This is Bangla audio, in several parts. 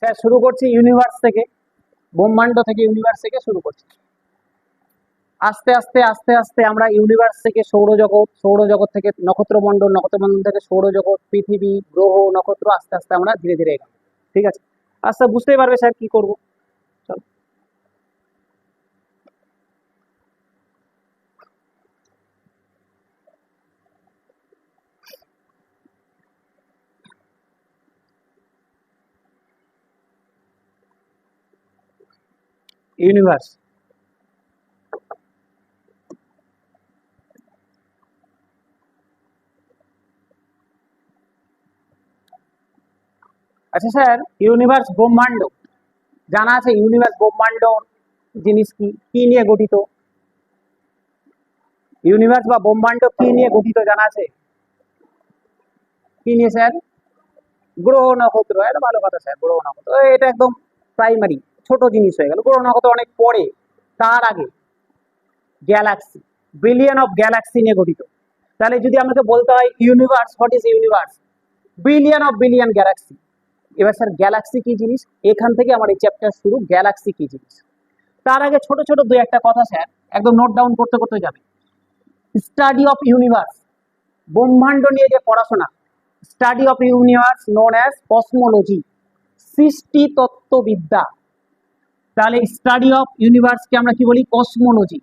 স্যার শুরু করছি ইউনিভার্স থেকে, ব্রহ্মাণ্ড থেকে, ইউনিভার্স থেকে শুরু করছি। আস্তে আস্তে আস্তে আস্তে আমরা ইউনিভার্স থেকে সৌরজগৎ, সৌরজগৎ থেকে নক্ষত্রমণ্ডল, নক্ষত্রমণ্ডল থেকে সৌরজগৎ, পৃথিবী, গ্রহ, নক্ষত্র, আস্তে আস্তে আমরা ধীরে ধীরে এগোবো। ঠিক আছে, আস্তে বুঝতেই পারবে স্যার কি করবো। চলো, ইউনিভার্স। আচ্ছা স্যার, ইউনিভার্স ব্রহ্মাণ্ড জানা আছে? ইউনিভার্স ব্রহ্মাণ্ড জিনিস কি, কি নিয়ে গঠিত? ইউনিভার্স বা ব্রহ্মাণ্ড কি নিয়ে গঠিত জানা আছে? কি নিয়ে স্যার? গ্রহ নক্ষত্র। এটা ভালো কথা স্যার, গ্রহ নক্ষত্র এটা একদম প্রাইমারি ছোট জিনিস হয়ে গেল। গ্রহ নক্ষত্র অনেক পরে, তার আগে গ্যালাক্সি, বিলিয়ন অফ গ্যালাক্সি নিয়ে গঠিত। তাহলে যদি আমাকে বলতে হয় universe, what is universe? Billion of billion Galaxy. এবার স্যার গ্যালাক্সি কি জিনিস, এখান থেকে আমার এই চ্যাপ্টার শুরু। গ্যালাক্সি কি জিনিস, তার আগে ছোট ছোট দুই একটা কথা স্যার একদম নোট ডাউন করতে করতে যাবে। স্টাডি অফ ইউনিভার্স, ব্রহ্মাণ্ড নিয়ে যে পড়াশোনা, study of universe known as cosmology, সৃষ্টি তত্ত্ববিদ্যা। তাহলে স্টাডি অফ ইউনিভার্সকে আমরা কি বলি? কসমোলজি।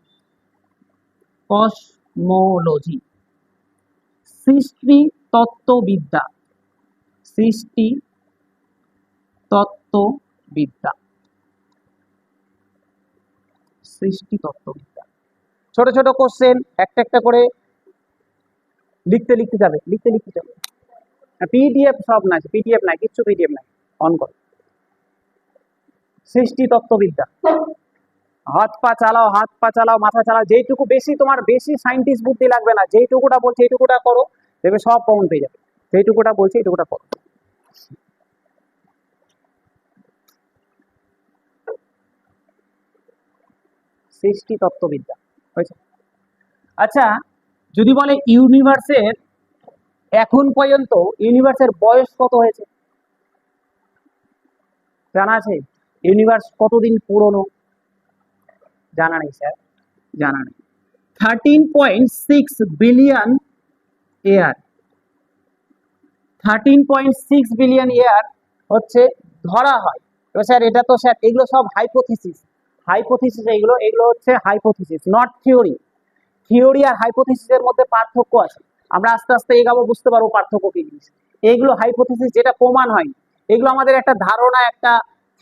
কসমোলজি, সৃষ্টি তত্ত্ববিদ্যা, সৃষ্টি তত্ত্ববিদ্যা, সৃষ্টি তত্ত্ববিদ্যা। ছোট ছোট কোশ্চেন একটা একটা করে লিখতে লিখতে যাবে, লিখতে লিখতে যাবে। পিডিএফ সব না, পিডিএফ নাই, কিচ্ছু পিডিএফ নাই, অন করো। সৃষ্টি তত্ত্ববিদ্যা, হাত পা চালাও, হাত পা চালাও, মাথা চালাও, যেইটুকু বেশি তোমার বেশি সায়েন্টিস্ট বুদ্ধি লাগবে না, যেইটুকুটা বলছে এইটুকুটা করো, দেখবে সব কমন পেয়ে যাবে। যেইটুকুটা বলছে এইটুকুটা করো। সৃষ্টি তত্ত্ববিদ্যা হয়েছে। আচ্ছা, যদি বলে ইউনিভার্সের এখন পর্যন্ত ইউনিভার্সের বয়স কত হয়েছে জানা আছে? ইউনিভার্স কতদিন পুরনো জানা নেই স্যার, জানা নেই। 13.6 বিলিয়ন ইয়ার, 13.6 বিলিয়ন ইয়ার হচ্ছে ধরা হয়। এবার স্যার এটা তো স্যার এগুলো সব হাইপোথিসিস, হাইপোথিসিস এগুলো, এগুলো হচ্ছে হাইপোথিসিস, নট থিওরি। থিওরি আর হাইপোথিসিসের মধ্যে পার্থক্য আছে, আমরা আস্তে আস্তে এগাবো, বুঝতে পারবো পার্থক্য কি জিনিস। এইগুলো হাইপোথিসিস, যেটা প্রমাণ হয়নি। এগুলো আমাদের একটা ধারণা, একটা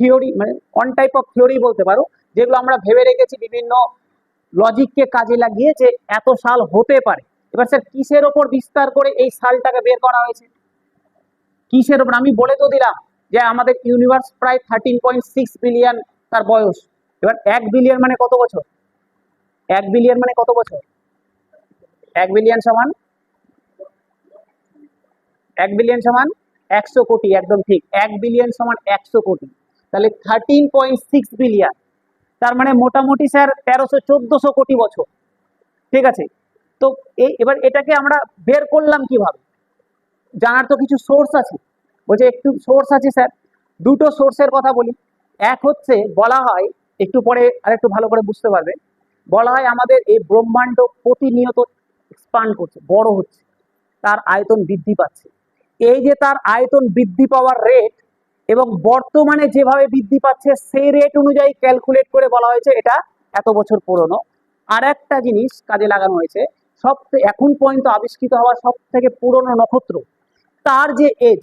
থিওরি, মানে অন টাইপ অফ থিওরি বলতে পারো, যেগুলো আমরা ভেবে রেখেছি বিভিন্ন লজিককে কাজে লাগিয়ে যে এত সাল হতে পারে। এবার স্যার কিসের ওপর বিস্তার করে এই সালটাকে বের করা হয়েছে? কিসের ওপর? আমি বলে তো দিলাম যে আমাদের ইউনিভার্স প্রায় 13.6 বিলিয়ন তার বয়স। এবার 1 বিলিয়ন মানে কত বছর? 1 বিলিয়ন মানে কত বছর? 1 বিলিয়ন সমান 1 বিলিয়ন সমান 100 কোটি, একদম ঠিক। 1 বিলিয়ন সমান 100 কোটি। তাহলে 13.6 বিলিয়ন, তার মানে মোটামুটি স্যার 1300-1400 কোটি বছর। ঠিক আছে, তো এবার এটাকে আমরা বের করলাম কিভাবে? জানার তো কিছু সোর্স আছে। বলছে একটু সোর্স আছে স্যার, দুটো সোর্সের কথা বলি। এক হচ্ছে বলা হয়, একটু পরে আর একটু ভালো করে বুঝতে পারবে, বলা হয় আমাদের এই ব্রহ্মাণ্ড প্রতিনিয়ত এক্সপান্ড করছে, বড় হচ্ছে, তার আয়তন বৃদ্ধি পাচ্ছে। এই যে তার আয়তন বৃদ্ধি পাওয়ার রেট এবং বর্তমানে যেভাবে বৃদ্ধি পাচ্ছে সেই রেট অনুযায়ী ক্যালকুলেট করে বলা হয়েছে এটা এত বছর পুরনো। আর একটা জিনিস কাজে লাগানো হয়েছে, এখন পর্যন্ত আবিষ্কৃত হওয়া সব থেকে পুরনো নক্ষত্র, তার যে এজ,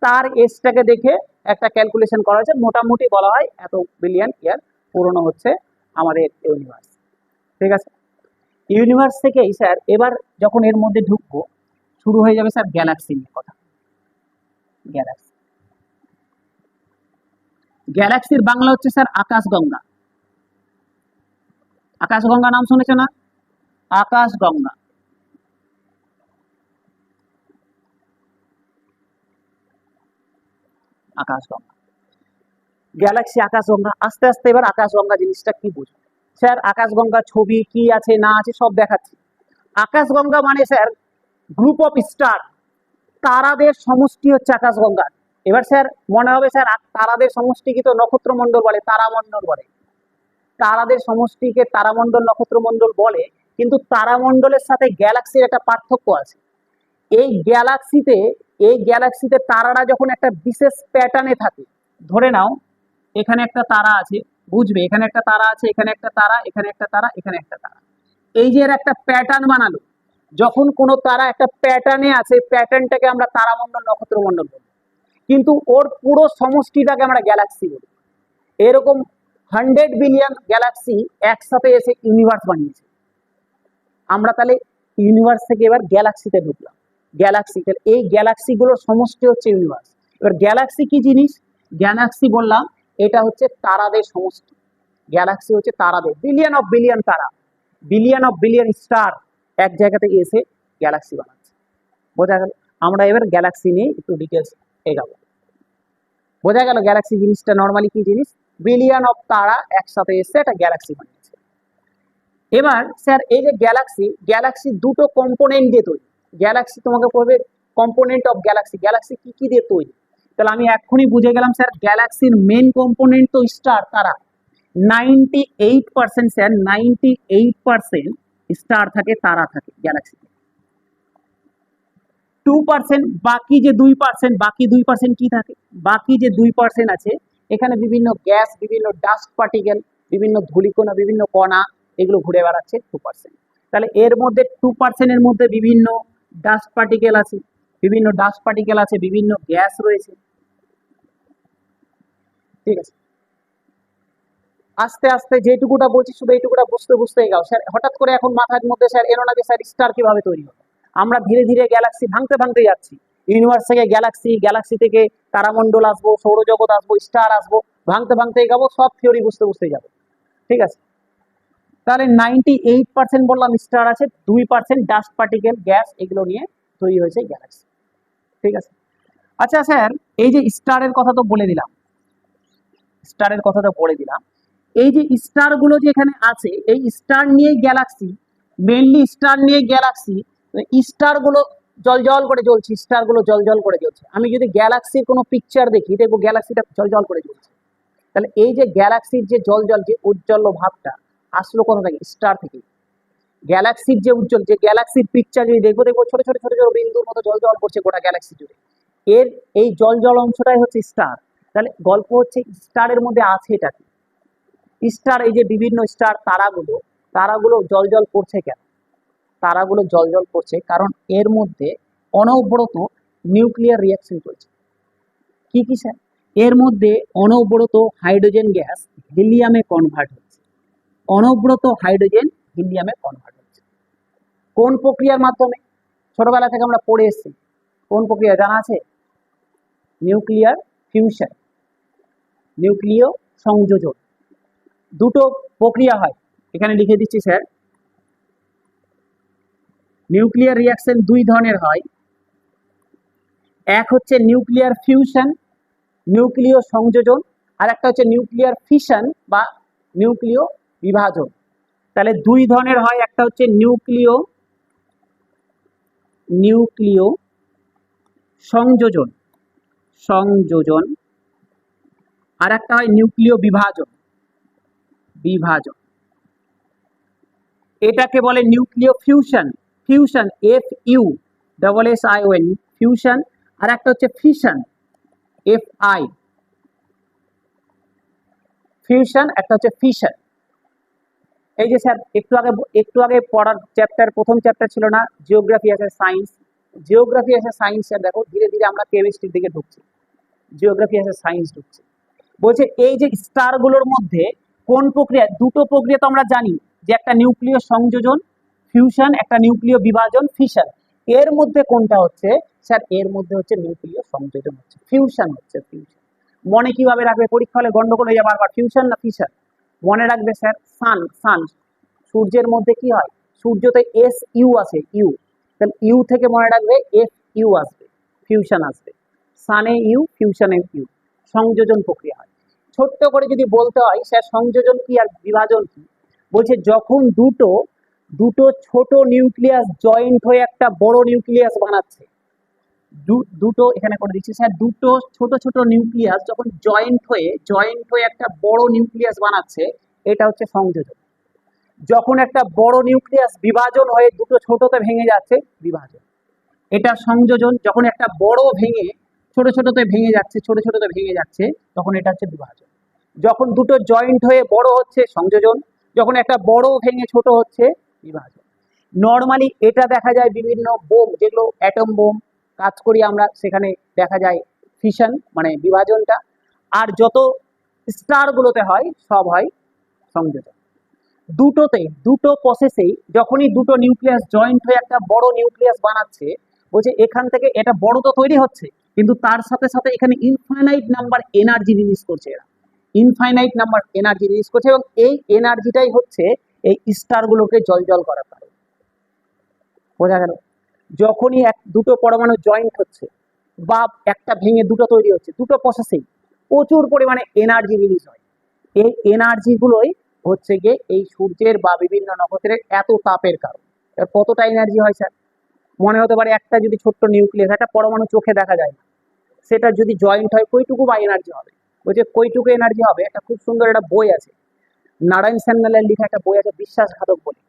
তার এজটাকে দেখে একটা ক্যালকুলেশন করা হয়েছে। মোটামুটি বলা হয় এত বিলিয়ন ইয়ার পুরনো হচ্ছে আমাদের ইউনিভার্স। ঠিক আছে, ইউনিভার্স থেকেই স্যার এবার যখন এর মধ্যে ঢুকবো, শুরু হয়ে যাবে স্যার গ্যালাক্সি নিয়ে কথা। গ্যালাক্সি, গ্যালাক্সির বাংলা হচ্ছে স্যার আকাশগঙ্গা। আকাশগঙ্গা নাম শুনেছে না? আকাশগঙ্গা, আকাশগঙ্গা, গ্যালাক্সি আকাশগঙ্গা। আস্তে আস্তে এবার আকাশগঙ্গা জিনিসটা কি বুঝবো স্যার? আকাশগঙ্গা ছবি কি আছে না আছে সব দেখাচ্ছি। আকাশগঙ্গা মানে স্যার গ্রুপ অফ স্টার, তারাদের সমষ্টি হচ্ছে আকাশগঙ্গা। এবার স্যার মনে হবে স্যার তারাদের সমষ্টিকে তো নক্ষত্রমণ্ডল বলে, তারামণ্ডল বলে। তারাদের সমষ্টিকে তারামণ্ডল নক্ষত্রমণ্ডল বলে, কিন্তু তারামণ্ডলের সাথে গ্যালাক্সির একটা পার্থক্য আছে। এই গ্যালাক্সিতে তারারা যখন একটা বিশেষ প্যাটার্নে থাকে, ধরে নাও এখানে একটা তারা আছে, বুঝবে এখানে একটা তারা আছে, এখানে একটা তারা, এখানে একটা তারা, এখানে একটা তারা, এই যে এর একটা প্যাটার্ন বানালো। যখন কোনো তারা একটা প্যাটার্নে আছে, প্যাটার্নটাকে আমরা তারামণ্ডল নক্ষত্রমণ্ডল বলি, কিন্তু ওর পুরো সমষ্টিটাকে আমরা গ্যালাক্সি বলি। এরকম 100 বিলিয়ন গ্যালাক্সি একসাথে এসে ইউনিভার্স বানিয়েছে। আমরা তাহলে ইউনিভার্স থেকে এবার গ্যালাক্সিতে ঢুকলাম। গ্যালাক্সি, এই গ্যালাক্সিগুলোর সমষ্টি হচ্ছে ইউনিভার্স। এবার গ্যালাক্সি কি জিনিস? গ্যালাক্সি বললাম এটা হচ্ছে তারাদের সমষ্টি। গ্যালাক্সি হচ্ছে তারাদের, বিলিয়ন অফ বিলিয়ন তারা, বিলিয়ন অফ বিলিয়ন স্টার এক জায়গাতে এসে গ্যালাক্সি বানাচ্ছে। বোঝা গেল? আমরা এবার গ্যালাক্সি নিয়ে একটু ডিটেলস এগাবো। বোঝা গেল গ্যালাক্সি জিনিসটা নর্মালি কি জিনিস? বিলিয়ন অফ তারা একসাথে এসে একটা গ্যালাক্সি বানিয়েছে। এবার স্যার এই যে গ্যালাক্সি দুটো কম্পোনেন্ট দিয়ে তৈরি। গ্যালাক্সি তোমাকে পড়বে কম্পোনেন্ট অফ গ্যালাক্সি, গ্যালাক্সি কি কি দিয়ে তৈরি। তাহলে আমি এক্ষুনি বুঝে গেলাম স্যার গ্যালাক্সির মেন কম্পোনেন্ট তো স্টার, তারা। 98% স্যার 98% স্টার থাকে, তারা থাকে গ্যালাক্সিতে। 2% বাকি যে 2% কি থাকে? বাকি যে 2% আছে, এখানে বিভিন্ন গ্যাস, বিভিন্ন ডাস্ট পার্টিকেল, বিভিন্ন ধূলিকণা, বিভিন্ন কণা, এগুলো ঘুরে বেড়াচ্ছে 2%। তাহলে এর মধ্যে 2% এর মধ্যে বিভিন্ন ডাস্ট পার্টিকেল আছে, বিভিন্ন গ্যাস রয়েছে। ঠিক আছে, আস্তে আস্তে যেটুকুটা বলছি শুধু এইটুকুটা বুঝতে গাও স্যার। হঠাৎ করে এখন মাথার মধ্যে স্যার এলো না যে স্যার স্টার কিভাবে তৈরি হবে। আমরা ধীরে ধীরে গ্যালাক্সি ভাঙতে যাচ্ছি। ইউনিভার্স থেকে গ্যালাক্সি থেকে তারামণ্ডল আসবো, সৌরজগৎ আসবো, স্টার আসবো, ভাঙতে যাবো, সব থিওরি বুঝতে যাবো। ঠিক আছে, তাহলে 98% বললাম স্টার আছে, 2% ডাস্ট পার্টিকেল, গ্যাস, এগুলো নিয়ে তৈরি হয়েছে গ্যালাক্সি। ঠিক আছে, আচ্ছা স্যার এই যে স্টারের কথা তো বলে দিলাম, এই যে স্টার গুলো যে এখানে আছে, এই স্টার নিয়ে গ্যালাক্সি, মেইনলি স্টার নিয়ে গ্যালাক্সি। স্টার গুলো জল করে জ্বলছে, আমি যদি গ্যালাক্সির কোনো পিকচার দেখি, দেখবো গ্যালাক্সিটা জল করে জ্বলছে। তাহলে এই যে গ্যালাক্সির যে যে উজ্জ্বল ভাবটা আসলো কোথা থেকে? স্টার থেকে। গ্যালাক্সির যে উজ্জ্বল, যে গ্যালাক্সির পিকচার যদি দেখবো ছোট ছোট বিন্দুর মতো জল করছে গোটা গ্যালাক্সি জুড়ে, এর এই জল অংশটাই হচ্ছে স্টার। তাহলে গল্প হচ্ছে স্টারের মধ্যে আছে এটা কি? স্টার, এই যে বিভিন্ন স্টার, তারাগুলো জল করছে কেন? তারাগুলো জল করছে কারণ এর মধ্যে অনবরত নিউক্লিয়ার রিয়াকশন চলছে। কি স্যার? এর মধ্যে অনবরত হাইড্রোজেন গ্যাস হিলিয়ামে কনভার্ট হচ্ছে, কোন প্রক্রিয়ার মাধ্যমে? ছোটবেলা থেকে আমরা পড়ে এসেছি, কোন প্রক্রিয়া জানা আছে? নিউক্লিয়ার ফিউশন, নিউক্লিয় সংযোজন। দুটো প্রক্রিয়া হয়, এখানে লিখে দিচ্ছি স্যার। নিউক্লিয়ার রিয়াকশন দুই ধরনের হয়, এক হচ্ছে নিউক্লিয়ার ফিউশন, নিউক্লিয় সংযোজন, আর একটা হচ্ছে নিউক্লিয়ার ফিশন বা নিউক্লিয় বিভাজন। তাহলে দুই ধরনের হয়, একটা হচ্ছে নিউক্লিয় সংযোজন, আর একটা হয় নিউক্লিয় বিভাজন। এটাকে বলে নিউক্লিয় ফিউশন, FUSSION, ফিউশন। আর একটা হচ্ছে ফিশন, FI, ফিউশন, একটা হচ্ছে ফিশন। এই যে স্যার একটু আগে পড়ার চ্যাপ্টার, প্রথম চ্যাপ্টার ছিল না জিওগ্রাফি আছে সায়েন্স, স্যার দেখো ধীরে ধীরে আমরা কেমিস্ট্রির দিকে ঢুকছি, জিওগ্রাফি আছে সায়েন্স ঢুকছে। বলছে এই যে স্টার গুলোর মধ্যে কোন প্রক্রিয়া? দুটো প্রক্রিয়া তো আমরা জানি, যে একটা নিউক্লিয় সংযোজন ফিউশন, একটা নিউক্লিয় বিভাজন ফিশন। এর মধ্যে কোনটা হচ্ছে স্যার? এর মধ্যে হচ্ছে নিউক্লিয় সংযোজন হচ্ছে, ফিউশন হচ্ছে। মনে কিভাবে রাখবে? পরীক্ষা হলে গন্ডগোল হয়ে যাবে বারবার, ফিউশন না ফিশন। মনে রাখবে স্যার, সান সূর্যের মধ্যে কি হয়? সূর্যতে SU আছে, ইউ, তাহলে ইউ থেকে মনে রাখবে FU আসবে, ফিউশন আসবে। সানে ইউ, ফিউশনে ইউ, সংযোজন প্রক্রিয়া হয়। ছোট্ট করে যদি বলতে হয় স্যার সংযোজন কি আর বিভাজন কি, বলছে যখন দুটো ছোট নিউক্লিয়াস জয়েন্ট হয়ে একটা বড় নিউক্লিয়াস বানাচ্ছে, দুটো এখানে করে দিচ্ছি স্যার, দুটো ছোট ছোট নিউক্লিয়াস যখন জয়েন্ট হয়ে একটা বড় নিউক্লিয়াস বানাচ্ছে, এটা হচ্ছে সংযোজন। যখন একটা বড় নিউক্লিয়াস বিভাজন হয়ে দুটো ছোটতে ভেঙে যাচ্ছে, বিভাজন। এটা সংযোজন। যখন একটা বড় ভেঙে ছোটতে ভেঙে যাচ্ছে, তখন এটা হচ্ছে বিভাজন। যখন দুটো জয়েন্ট হয়ে বড় হচ্ছে, সংযোজন। যখন একটা বড় ভেঙে ছোট হচ্ছে, বিভাজন। নর্মালি এটা দেখা যায় বিভিন্ন বোম, যেগুলো অ্যাটম বোম কাজ করি আমরা, সেখানে দেখা যায় ফিশন মানে বিভাজনটা। আর যত স্টার গুলোতে হয়, সব হয় সংযোজন। দুটো প্রসেসেই যখনই দুটো নিউক্লিয়াস জয়েন্ট হয়ে একটা বড় নিউক্লিয়াস বানাচ্ছে, বলছে এখান থেকে এটা বড় তো তৈরি হচ্ছে, কিন্তু তার সাথে সাথে এখানে ইনফাইনাইট নাম্বার এনার্জি রিলিজ করছে। এরা ইনফাইনাইট নাম্বার এনার্জি রিলিজ করছে, এবং এই এনার্জিটাই হচ্ছে এই স্টার গুলোকে জ্বলজ্বল করার কারণ। বোঝা গেল? যখনই দুটো পরমাণু জয়েন্ট হচ্ছে বা একটা ভেঙে দুটো তৈরি হচ্ছে, দুটো প্রসেসেই প্রচুর পরিমাণে এনার্জি রিলিজ হয়। এই এনার্জি গুলোই হচ্ছে গিয়ে এই সূর্যের বা বিভিন্ন নক্ষত্রের এত তাপের কারণ। কতটা এনার্জি হয় স্যার? মনে হতে পারে একটা যদি ছোট্ট নিউক্লিয়াস, একটা পরমাণু চোখে দেখা যায় না, সেটা যদি জয়েন্ট হয় কইটুকু বা এনার্জি হবে? বলছে কইটুকু এনার্জি হবে। একটা খুব সুন্দর একটা বই আছে, নারায়ণ সান্যালের লেখা একটা বই আছে, বিশ্বাসঘাতক বলে।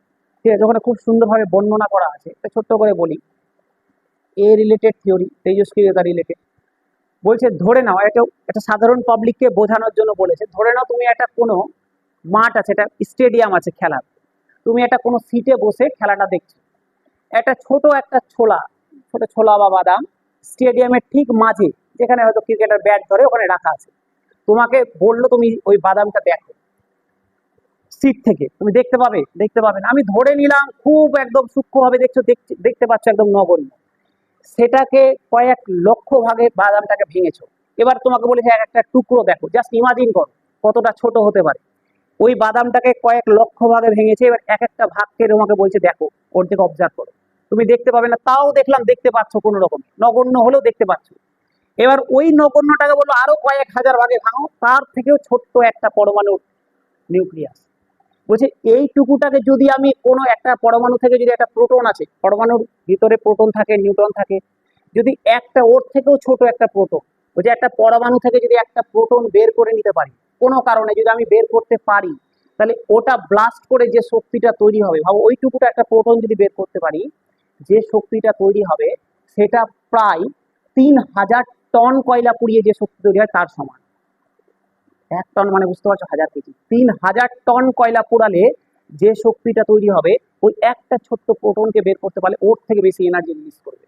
ঠিক আছে, ওখানে খুব সুন্দরভাবে বর্ণনা করা আছে। একটা ছোট্ট করে বলি, এ রিলেটেড থিওরি, তেজস্ক্রিয়তা রিলেটেড। বলছে ধরে নাও, এটা সাধারণ পাবলিককে বোঝানোর জন্য বলেছে। ধরে নাও তুমি একটা কোনো মাঠ আছে, এটা স্টেডিয়াম আছে খেলার, তুমি একটা কোনো সিটে বসে খেলাটা দেখছো। একটা ছোট ছোলা বা বাদাম স্টেডিয়ামের ঠিক মাঝে, যেখানে হয়তো ক্রিকেটার ব্যাট ধরে, ওখানে রাখা আছে। তোমাকে বললো তুমি ওই বাদামটা দেখো সিট থেকে, তুমি দেখতে পাবে না। আমি ধরে নিলাম খুব একদম সূক্ষ্মভাবে দেখতে পাচ্ছ, একদম নগণ্য। সেটাকে কয়েক লক্ষ ভাগে বাদামটাকে ভেঙেছো। এবার তোমাকে বলেছে এক একটা টুকরো দেখো, জাস্ট ইমাজিন করো কতটা ছোট হতে পারে। ওই বাদামটাকে কয়েক লক্ষ ভাগে ভেঙেছে, এবার এক একটা ভাগকে তোমাকে বলছে দেখো, ওর দিকে অবজার্ভ করো। তুমি দেখতে পাবে না, তাও দেখলাম দেখতে পাচ্ছ, কোনো রকম নগণ্য হলেও দেখতে পাচ্ছ। এবার ওই নগণ্যটাকে বললো আরো কয়েক হাজার ভাগে ভাঙো, তার থেকেও ছোট্ট একটা পরমাণু নিউক্লিয়াস। বলছে এইটুকুটাকে যদি আমি কোনো একটা পরমাণু থেকে, যদি একটা প্রোটন আছে, পরমাণুর ভিতরে প্রোটন থাকে, নিউট্রন থাকে, যদি একটা ওর থেকেও ছোট একটা প্রোটন, বলছে একটা পরমাণু থেকে যদি একটা প্রোটন বের করে নিতে পারি কোনো কারণে, যদি আমি বের করতে পারি, তাহলে ওটা ব্লাস্ট করে যে শক্তিটা তৈরি হবে, ভাবো ওইটুকুটা একটা প্রোটন যদি বের করতে পারি, যে শক্তিটা তৈরি হবে সেটা প্রায় 3000 টন কয়লা পুড়িয়ে যে শক্তি তৈরি হয় তার সমান। 1 টন মানে বুঝতে পারছো 1000 কেজি। 3000 টন কয়লা পোড়ালে যে শক্তিটা তৈরি হবে, ওই একটা ছোট্ট প্রোটনকে বের করতে পারলে ওর থেকে বেশি এনার্জি রিলিজ করবে।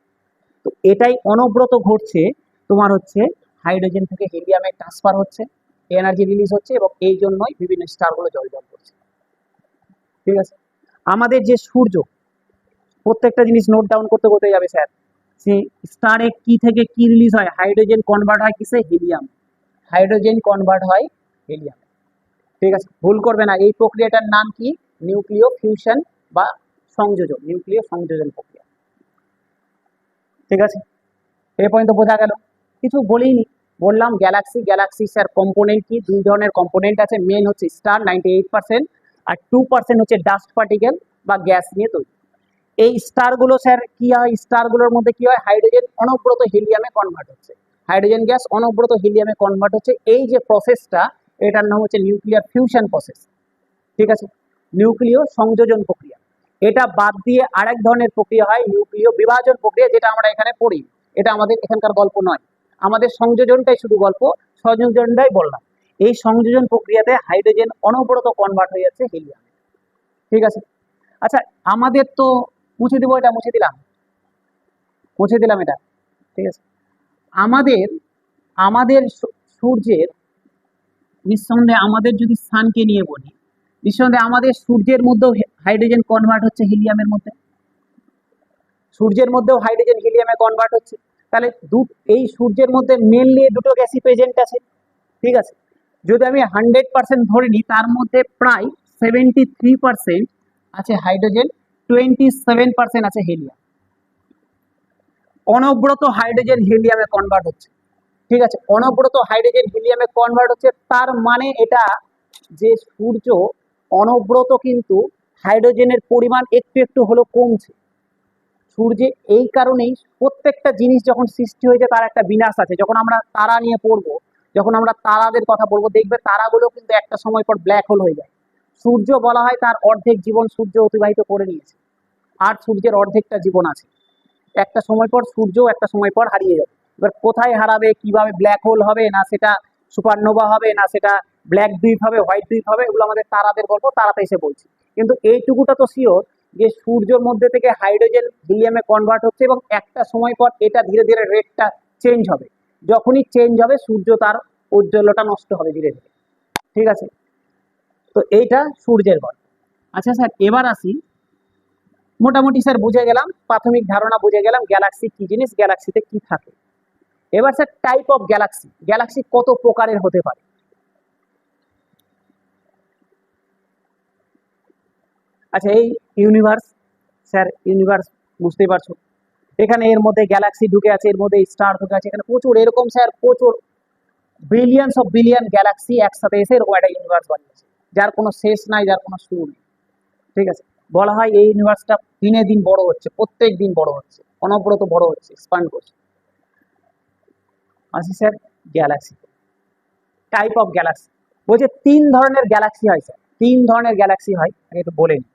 তো এটাই অনবরত ঘটছে। তোমার হচ্ছে হাইড্রোজেন থেকে হিলিয়ামে ট্রান্সফার হচ্ছে, এনার্জি রিলিজ হচ্ছে, এবং এই জন্যই বিভিন্ন স্টারগুলো জ্বলজ্বল করছে। ঠিক আছে, আমাদের যে সূর্য, প্রত্যেকটা জিনিস নোট ডাউন করতে যাবে স্যার। সেই স্টারে কি থেকে কি রিলিজ হয়? হাইড্রোজেন কনভার্ট হয় কিসে? হিলিয়াম। হাইড্রোজেন কনভার্ট হয় হিলিয়াম। ঠিক আছে, ভুল করবে না। এই প্রক্রিয়াটার নাম কি? নিউক্লিয় ফিউশন বা সংযোজন, নিউক্লিয় সংযোজন প্রক্রিয়া। ঠিক আছে, এই পর্যন্ত বোঝা গেল? কিছু বলিনি, বললাম গ্যালাক্সি স্যার কম্পোনেন্ট কি? দুই ধরনের কম্পোনেন্ট আছে। মেন হচ্ছে স্টার 98%, আর 2% হচ্ছে ডাস্ট পার্টিকেল বা গ্যাস নিয়ে তৈরি। এই স্টারগুলো স্যার কি হয়? স্টারগুলোর মধ্যে কি হয়? হাইড্রোজেন অনবরত হিলিয়ামে কনভার্ট হচ্ছে, হাইড্রোজেন গ্যাস অনবরত হিলিয়ামে কনভার্ট হচ্ছে। এই যে প্রসেসটা, এটার নাম হচ্ছে নিউক্লিয়ার ফিউশন প্রসেস। ঠিক আছে, নিউক্লিয় সংযোজন প্রক্রিয়া। এটা বাদ দিয়ে আরেক ধরনের প্রক্রিয়া হয় নিউক্লিয় বিভাজন প্রক্রিয়া, যেটা আমরা এখানে পড়ি। এটা আমাদের এখানকার গল্প নয়, আমাদের সংযোজনটাই শুধু গল্প, সংযোজনটাই বললাম। এই সংযোজন প্রক্রিয়াতে হাইড্রোজেন অনবরত কনভার্ট হয়ে যাচ্ছে হিলিয়াম। ঠিক আছে, আচ্ছা আমাদের তো মুছে দিব, এটা মুছে দিলাম এটা। ঠিক আছে, আমাদের আমাদের সূর্যের, নিঃসন্দেহে আমাদের যদি সানকে নিয়ে বলি, নিঃসন্দেহে আমাদের সূর্যের মধ্যেও হাইড্রোজেন কনভার্ট হচ্ছে হিলিয়ামের মধ্যে, সূর্যের মধ্যেও হাইড্রোজেন হিলিয়ামে কনভার্ট হচ্ছে। তাহলে এই সূর্যের মধ্যে মেনলি দুটো গ্যাসই প্রেজেন্ট আছে। ঠিক আছে, যদি আমি 100% ধরে নিই, তার মধ্যে প্রায় 73% আছে হাইড্রোজেন, 27% আছে হিলিয়াম। অনবরত হাইড্রোজেন হিলিয়ামে কনভার্ট হচ্ছে। ঠিক আছে, অনবরত হাইড্রোজেন হিলিয়ামে কনভার্ট হচ্ছে, তার মানে এটা যে সূর্য অনবরত কিন্তু হাইড্রোজেনের পরিমাণ একটু একটু হলো কমছে। সূর্যে এই কারণেই প্রত্যেকটা জিনিস যখন সৃষ্টি হয়েছে তার একটা বিনাশ আছে। যখন আমরা তারা নিয়ে পড়বো, যখন আমরা তারাদের কথা বলবো, দেখবে তারাগুলো কিন্তু একটা সময় পর ব্ল্যাক হোল হয়ে যায়। সূর্য বলা হয় তার অর্ধেক জীবন সূর্য অতিবাহিত করে নিয়েছে, আর সূর্যের অর্ধেকটা জীবন আছে। একটা সময় পর সূর্য একটা সময় পর হারিয়ে যাবে। এবার কোথায় হারাবে, কিভাবে, ব্ল্যাক হোল হবে না সেটা সুপারনোভা হবে না সেটা ব্ল্যাক ডুইট হবে, হোয়াইট ডুইট হবে, এগুলো আমাদের তারাদের গল্প, তারাতে এসে বলছি। কিন্তু এইটুকুটা তো শিওর যে সূর্যের মধ্যে থেকে হাইড্রোজেন হিলিয়ামে কনভার্ট হচ্ছে এবং একটা সময় পর এটা ধীরে ধীরে রেটটা চেঞ্জ হবে। যখনই চেঞ্জ হবে সূর্য তার ঔজ্জ্বল্যটা নষ্ট হবে ধীরে ধীরে। ঠিক আছে, তো এইটা সূর্যের গল্প। আচ্ছা স্যার, এবার আসি, মোটামুটি স্যার বুঝে গেলাম, প্রাথমিক ধারণা বুঝে গেলাম গ্যালাক্সি কি জিনিস, গ্যালাক্সিতে কি থাকে। এবার sir type of Galaxy, Galaxy কত প্রকারের হতে পারে। আচ্ছা, এই ইউনিভার্স, স্যার ইউনিভার্স বুঝতেই পারছো, এখানে এর মধ্যে গ্যালাক্সি ঢুকে আছে, এর মধ্যে স্টার ঢুকে আছে, এখানে প্রচুর এরকম স্যার প্রচুর বিলিয়নস অফ বিলিয়ন গ্যালাক্সি একসাথে এসে এরকম একটা ইউনিভার্স বানিয়েছে, যার কোনো শেষ নাই, যার কোনো শুরু নেই। ঠিক আছে, বলা হয় এই ইউনিভার্সটা দিনে দিন বড় হচ্ছে, প্রত্যেক দিন বড় হচ্ছে, অনবরত বড় হচ্ছে, এক্সপান্ড করছে। আসি sir Galaxy, type of Galaxy. বলছে তিন ধরনের গ্যালাক্সি হয় স্যার, তিন ধরনের গ্যালাক্সি হয়, আগে একটু বলে নিই।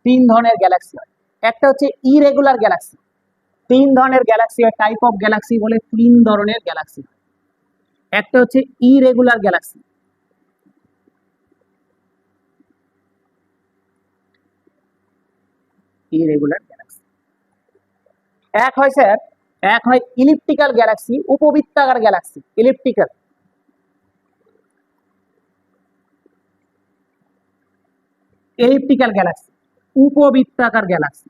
তিন ধরনের গ্যালাক্সি হয়, একটা হচ্ছে ইরেগুলার গ্যালাক্সি। তিন ধরনের গ্যালাক্সি হয়, টাইপ অফ গ্যালাক্সি বলে তিন ধরনের গ্যালাক্সি। একটা হচ্ছে ইরেগুলার গ্যালাক্সি, ইরেগুলার গ্যালাক্সি। এক হয় স্যার, এক হয় ইলিপ্টিক্যাল গ্যালাক্সি, উপবৃত্তাকার গ্যালাক্সি, ইলিপ্টিক্যাল, ইলিপ্টিক্যাল গ্যালাক্সি, উপবৃত্তাকার গ্যালাক্সি।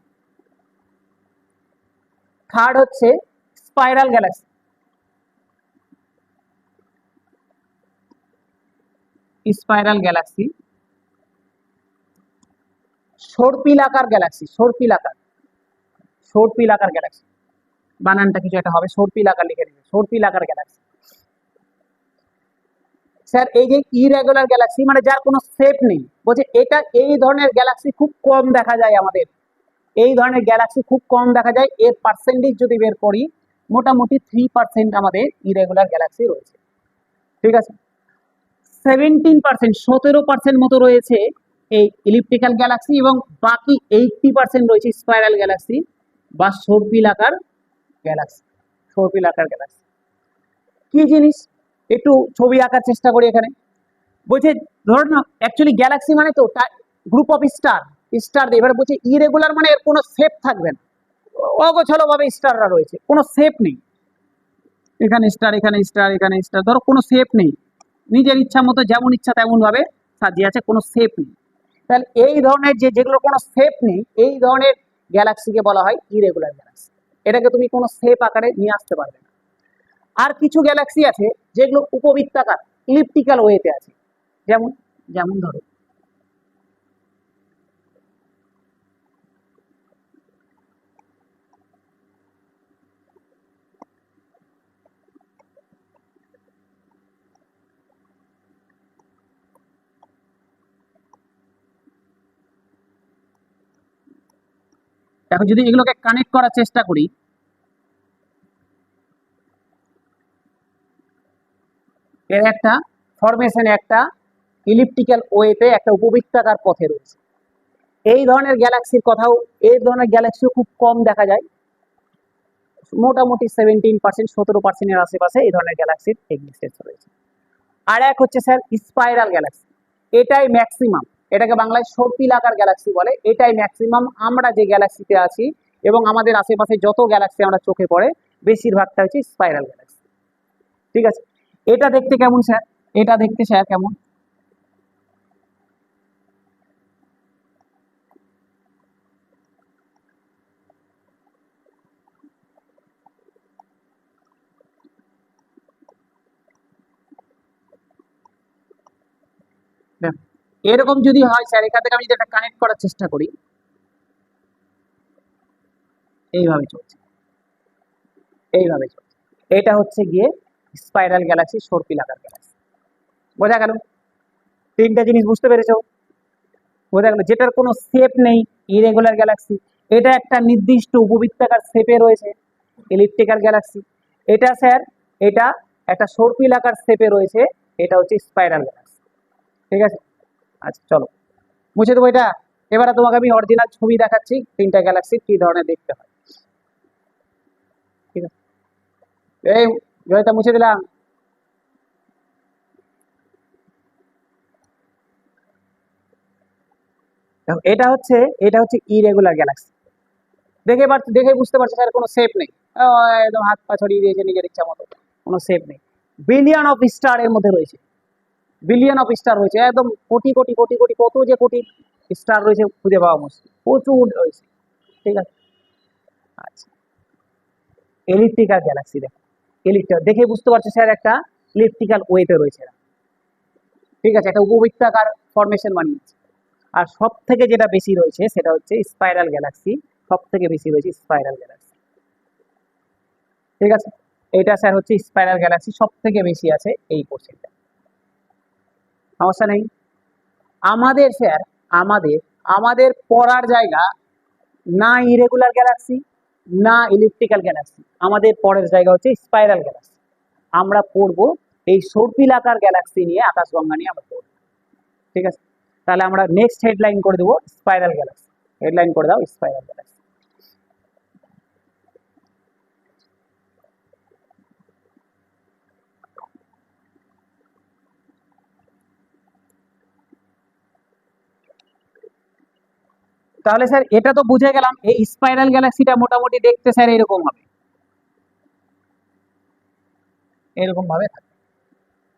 থার্ড হচ্ছে স্পাইরাল গ্যালাক্সি, স্পাইরাল গ্যালাক্সি। সর্পিলাকার গ্যালাক্সি, সর্পিলাকার, সর্পিলাকার গ্যালাক্সি, বানানটা কিছু একটা হবে, সর্পিলাকার লিখে দিবে, সর্পিলাকার গ্যালাক্সি। স্যার এই যে ইরেগুলার গ্যালাক্সি মানে যার কোনো শেপ নেই, বলছে এটা এই ধরনের গ্যালাক্সি খুব কম দেখা যায় আমাদের, এই ধরনের গ্যালাক্সি খুব কম দেখা যায়। এর পার্সেন্টেজ যদি বের করি, মোটামুটি 3% আমাদের ইরেগুলার গ্যালাক্সি রয়েছে। ঠিক আছে, 17%, 17% মতো রয়েছে এই ইলিপ্টিক্যাল গ্যালাক্সি, এবং বাকি 80% রয়েছে স্পাইরাল গ্যালাক্সি বা সর্পিলাকার গ্যালাক্সি। সর্পিলাকার গ্যালাক্সি কি জিনিস, একটু ছবি আঁকার চেষ্টা করি এখানে। বলছে ধর না, অ্যাকচুয়ালি গ্যালাক্সি মানে তো গ্রুপ অফ স্টার, স্টার দিয়ে, এবার বলছে ইরেগুলার মানে এর কোনো শেপ থাকবে না, অগোছালো ভাবে স্টাররা রয়েছে, কোনো শেপ নেই, এখানে স্টার, এখানে স্টার, এখানে স্টার, ধরো কোনো শেপ নেই, নিজের ইচ্ছা মতো যেমন ইচ্ছা তেমন ভাবে সাজিয়ে আছে, কোনো শেপ নেই। তাহলে এই ধরনের যেগুলো কোনো শেপ নেই, এই ধরনের গ্যালাক্সিকে বলা হয় ইরেগুলার গ্যালাক্সি। এটাকে তুমি কোনো শেপ আকারে নিয়ে আসতে পারবে না। আর কিছু গ্যালাক্সি আছে যেগুলো উপবৃত্তাকার, ইলিপ্টিক্যাল ওয়েতে আছে, যেমন যেমন ধরো দেখো, যদি এগুলোকে কানেক্ট করার চেষ্টা করি, এর একটা ফরমেশন, একটা ইলিপ্টিক্যাল ওয়েতে একটা উপবৃত্তাকার পথে রয়েছে। এই ধরনের গ্যালাক্সির কথাও, এই ধরনের গ্যালাক্সিও খুব কম দেখা যায়, মোটামুটি 17%, 17%-এর আশেপাশে এই ধরনের গ্যালাক্সির এক্সিস্টেন্স রয়েছে। আর এক হচ্ছে স্যার স্পাইরাল গ্যালাক্সি, এটাই ম্যাক্সিমাম, এটাকে বাংলায় সর্পিলাকার গ্যালাক্সি বলে, এটাই ম্যাক্সিমাম আমরা যে গ্যালাক্সিতে আছি এবং আমাদের আশেপাশে যত গ্যালাক্সি আমরা চোখে পড়ে বেশিরভাগটা হচ্ছে স্পাইরাল গ্যালাক্সি। ঠিক আছে, এটা দেখতে কেমন স্যার, এটা দেখতে স্যার কেমন, এরকম যদি হয় স্যার, এখান থেকে আমি যদি একটা কানেক্ট করার চেষ্টা করি, এইভাবে চলছে, এইভাবে চলছে, এটা হচ্ছে গিয়ে স্পাইরাল গ্যালাক্সি, সর্পিলাকার গ্যালাক্সি। বোঝা গেল, তিনটা জিনিস বুঝতে পেরেছো, বোঝা গেল, যেটার কোনো শেপ নেই ইরেগুলার গ্যালাক্সি, এটা একটা নির্দিষ্ট উপবৃত্তাকার শেপে রয়েছে, ইলিপ্টিক্যাল গ্যালাক্সি। এটা স্যার এটা একটা সর্পিলাকার শেপে রয়েছে, এটা হচ্ছে স্পাইরাল গ্যালাক্সি। ঠিক আছে, আচ্ছা চলো মুছে দেবো এটা। এবারে তোমাকে আমি অরিজিনাল ছবি দেখাচ্ছি তিনটা গ্যালাক্সি কি ধরনের দেখতে হয়। ঠিক আছে, এই জয়টা মুছে দিলাম। এটা হচ্ছে ইরেগুলার গ্যালাক্সি। দেখে বুঝতে পারছো স্যার কোনো শেপ নেই, একদম হাত পা ছড়িয়ে দিয়েছে নিজের ইচ্ছা মতো, কোনো শেপ নেই। বিলিয়ন অফ স্টার এর মধ্যে রয়েছে, বিলিয়ন অফ স্টার রয়েছে, একদম কোটি কোটি কোটি কোটি কত যে কোটি স্টার রয়েছে খুঁজে পাওয়া মুশকিল, প্রচুর রয়েছে। ঠিক আছে, আচ্ছা এলিপ্টিক্যাল গ্যালাক্সি দেখো, দেখে বুঝতে পারছো স্যার একটা ইলিপ্টিক্যাল ওয়েতে রয়েছে। ঠিক আছে, একটা উপবৃত্তাকার ফরমেশন বানিয়েছে। আর সব থেকে যেটা বেশি রয়েছে সেটা হচ্ছে স্পাইরাল গ্যালাক্সি, সব থেকে বেশি রয়েছে স্পাইরাল গ্যালাক্সি। ঠিক আছে, এটা স্যার হচ্ছে স্পাইরাল গ্যালাক্সি, সব থেকে বেশি আছে এই পোর্শনটা, সমস্যা নেই। আমাদের স্যার আমাদের আমাদের পড়ার জায়গা না ইরেগুলার গ্যালাক্সি না ইলিপ্টিক্যাল গ্যালাক্সি, আমাদের পরের জায়গা হচ্ছে স্পাইরাল গ্যালাক্সি। আমরা পড়বো এই সর্পিলাকার গ্যালাক্সি নিয়ে, আকাশগঙ্গা নিয়ে আমরা পড়বো। ঠিক আছে, তাহলে আমরা নেক্সট হেডলাইন করে দেবো স্পাইরাল গ্যালাক্সি। হেডলাইন করে দাও স্পাইরাল গ্যালাক্সি। তাহলে স্যার এটা তো বুঝে গেলাম, এই স্পাইরাল গ্যালাক্সিটা মোটামুটি দেখতে স্যার এরকম হবে, এরকম ভাবে থাকে।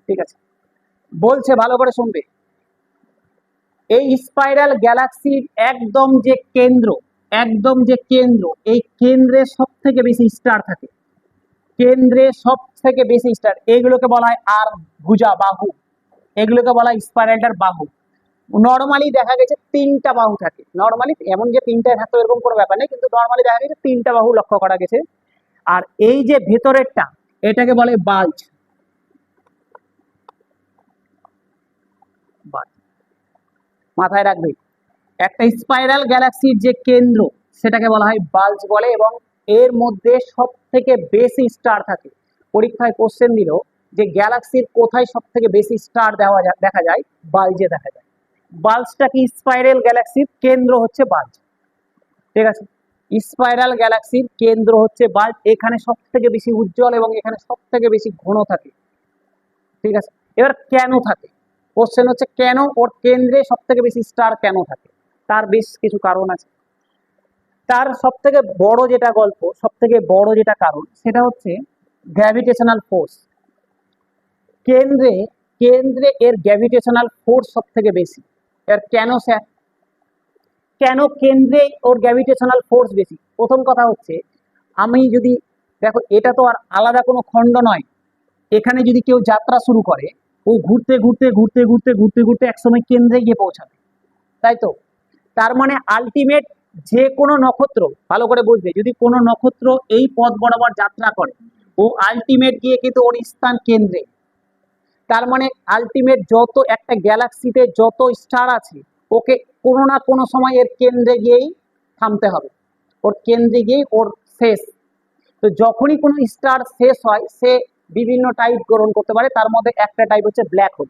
ঠিক আছে, বলছে ভালো করে শুনবে। এই স্পাইরাল গ্যালাক্সির একদম যে কেন্দ্র, একদম যে কেন্দ্র, এই কেন্দ্রে সব থেকে বেশি স্টার থাকে, কেন্দ্রে সব থেকে বেশি স্টার, এইগুলোকে বলা হয় আর ভুজা বাহু, এগুলোকে বলা হয় স্পাইরালটার বাহু। নর্মালি দেখা গেছে তিনটা বাহু থাকে, নর্মালি এমন যে তিনটায় থাকতো এরকম কোনো ব্যাপার নেই, কিন্তু নর্মালি দেখা গেছে তিনটা বাহু লক্ষ্য করা গেছে। আর এই যে ভেতরেরটা এটাকে বলে বাল্জ, মাথায় রাখবে। একটা স্পাইরাল গ্যালাক্সির যে কেন্দ্র সেটাকে বলা হয় বাল্জ বলে, এবং এর মধ্যে সব থেকে বেশি স্টার থাকে। পরীক্ষায় কোশ্চেন দিল যে গ্যালাক্সির কোথায় সব থেকে বেশি স্টার দেখা যায়, বাল্জে দেখা যায়। বাল্জটা কি স্পাইরাল গ্যালাক্সির কেন্দ্র হচ্ছে বাল্জ। ঠিক আছে, স্পাইরাল গ্যালাক্সির কেন্দ্র হচ্ছে বাল্ব, এখানে সব থেকে বেশি উজ্জ্বল এবং এখানে সব থেকে বেশি ঘন থাকে। ঠিক আছে, এবার কেন থাকে, কোশ্চেন হচ্ছে কেন ওর কেন্দ্রে সব থেকে বেশি স্টার কেন থাকে, তার বেশ কিছু কারণ আছে। তার সব থেকে বড় যেটা গল্প, সব থেকে বড় যেটা কারণ সেটা হচ্ছে গ্র্যাভিটেশনাল ফোর্স। কেন্দ্রে কেন্দ্রে এর গ্র্যাভিটেশনাল ফোর্স সব থেকে বেশি। এর কেন স্যার, কেন কেন্দ্রে ওর গ্র্যাভিটেশনাল ফোর্স বেশি? প্রথম কথা হচ্ছে, আমি যদি দেখো এটা তো আর আলাদা কোনো খণ্ড নয়, এখানে যদি কেউ যাত্রা শুরু করে ও ঘুরতে ঘুরতে ঘুরতে ঘুরতে ঘুরতে ঘুরতে একসময় কেন্দ্রে গিয়ে পৌঁছাবে, তাই তো? তার মানে আলটিমেট যে কোনো নক্ষত্র, ভালো করে বুঝবে, যদি কোনো নক্ষত্র এই পথ বরাবর যাত্রা করে ও আলটিমেট গিয়ে কিন্তু ওর স্থান কেন্দ্রে। তার মানে আলটিমেট যত একটা গ্যালাক্সিতে যত স্টার আছে ওকে কোনো না কোনো সময় এর কেন্দ্রে গিয়েই থামতে হবে, ওর কেন্দ্রে গিয়েই ওর শেষ। তো যখনই কোনো স্টার শেষ হয় সে বিভিন্ন টাইপ গ্রহণ করতে পারে, তার মধ্যে একটা টাইপ হচ্ছে ব্ল্যাক হোল।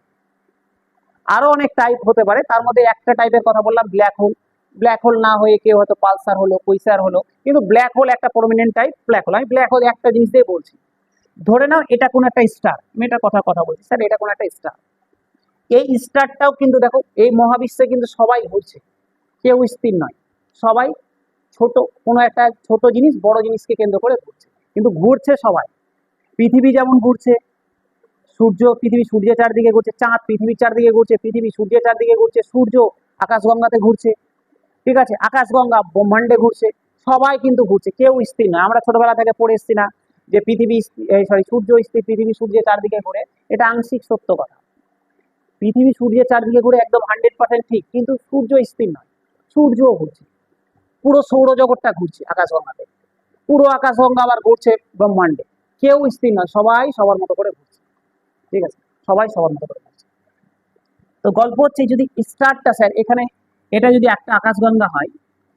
আরো অনেক টাইপ হতে পারে, তার মধ্যে একটা টাইপের কথা বললাম ব্ল্যাক হোল। ব্ল্যাক হোল না হয়ে কেউ হয়তো পালসার হলো, কুইসার হলো, কিন্তু ব্ল্যাক হোল একটা প্রমিনেন্ট টাইপ ব্ল্যাক হোল। আমি ব্ল্যাক হোল একটা জিনিস দিয়ে বলছি, ধরে নাও এটা কোন একটা স্টার, আমি এটা কথা বলছি স্যার, এটা কোন একটা স্টার। এই স্টারটাও কিন্তু দেখো এই মহাবিশ্বে কিন্তু সবাই ঘুরছে, কেউ স্থির নয়, সবাই ছোট কোনো একটা ছোট জিনিস বড় জিনিসকে কেন্দ্র করে ঘুরছে, কিন্তু ঘুরছে সবাই। পৃথিবী যেমন ঘুরছে, পৃথিবী সূর্যের চারদিকে ঘুরছে, চাঁদ পৃথিবীর চারদিকে ঘুরছে, পৃথিবী সূর্যের চারদিকে ঘুরছে, সূর্য আকাশগঙ্গাতে ঘুরছে। ঠিক আছে, আকাশগঙ্গা ব্রহ্মাণ্ডে ঘুরছে, সবাই কিন্তু ঘুরছে, কেউ স্থির না। আমরা ছোটবেলা থেকে পড়ে এসছি না যে পৃথিবী সূর্য স্থির, পৃথিবী সূর্যের চারদিকে ঘুরে, এটা আংশিক সত্য কথা। পৃথিবী সূর্যের চারদিকে ঘুরে একদম 100% ঠিক, কিন্তু সূর্য স্থির নয়, সূর্যও ঘুরছে, পুরো সৌরজগৎটা ঘুরছে আকাশগঙ্গাতে, পুরো আকাশগঙ্গা আবার ঘুরছে ব্রহ্মাণ্ডে, কেউ স্থির নয়, সবাই সবার মতো করে ঘুরছে। ঠিক আছে, সবাই সবার মতো করে ঘুরছে। তো গল্প হচ্ছে যদি স্টারটা স্যার এখানে, এটা যদি একটা আকাশগঙ্গা হয়,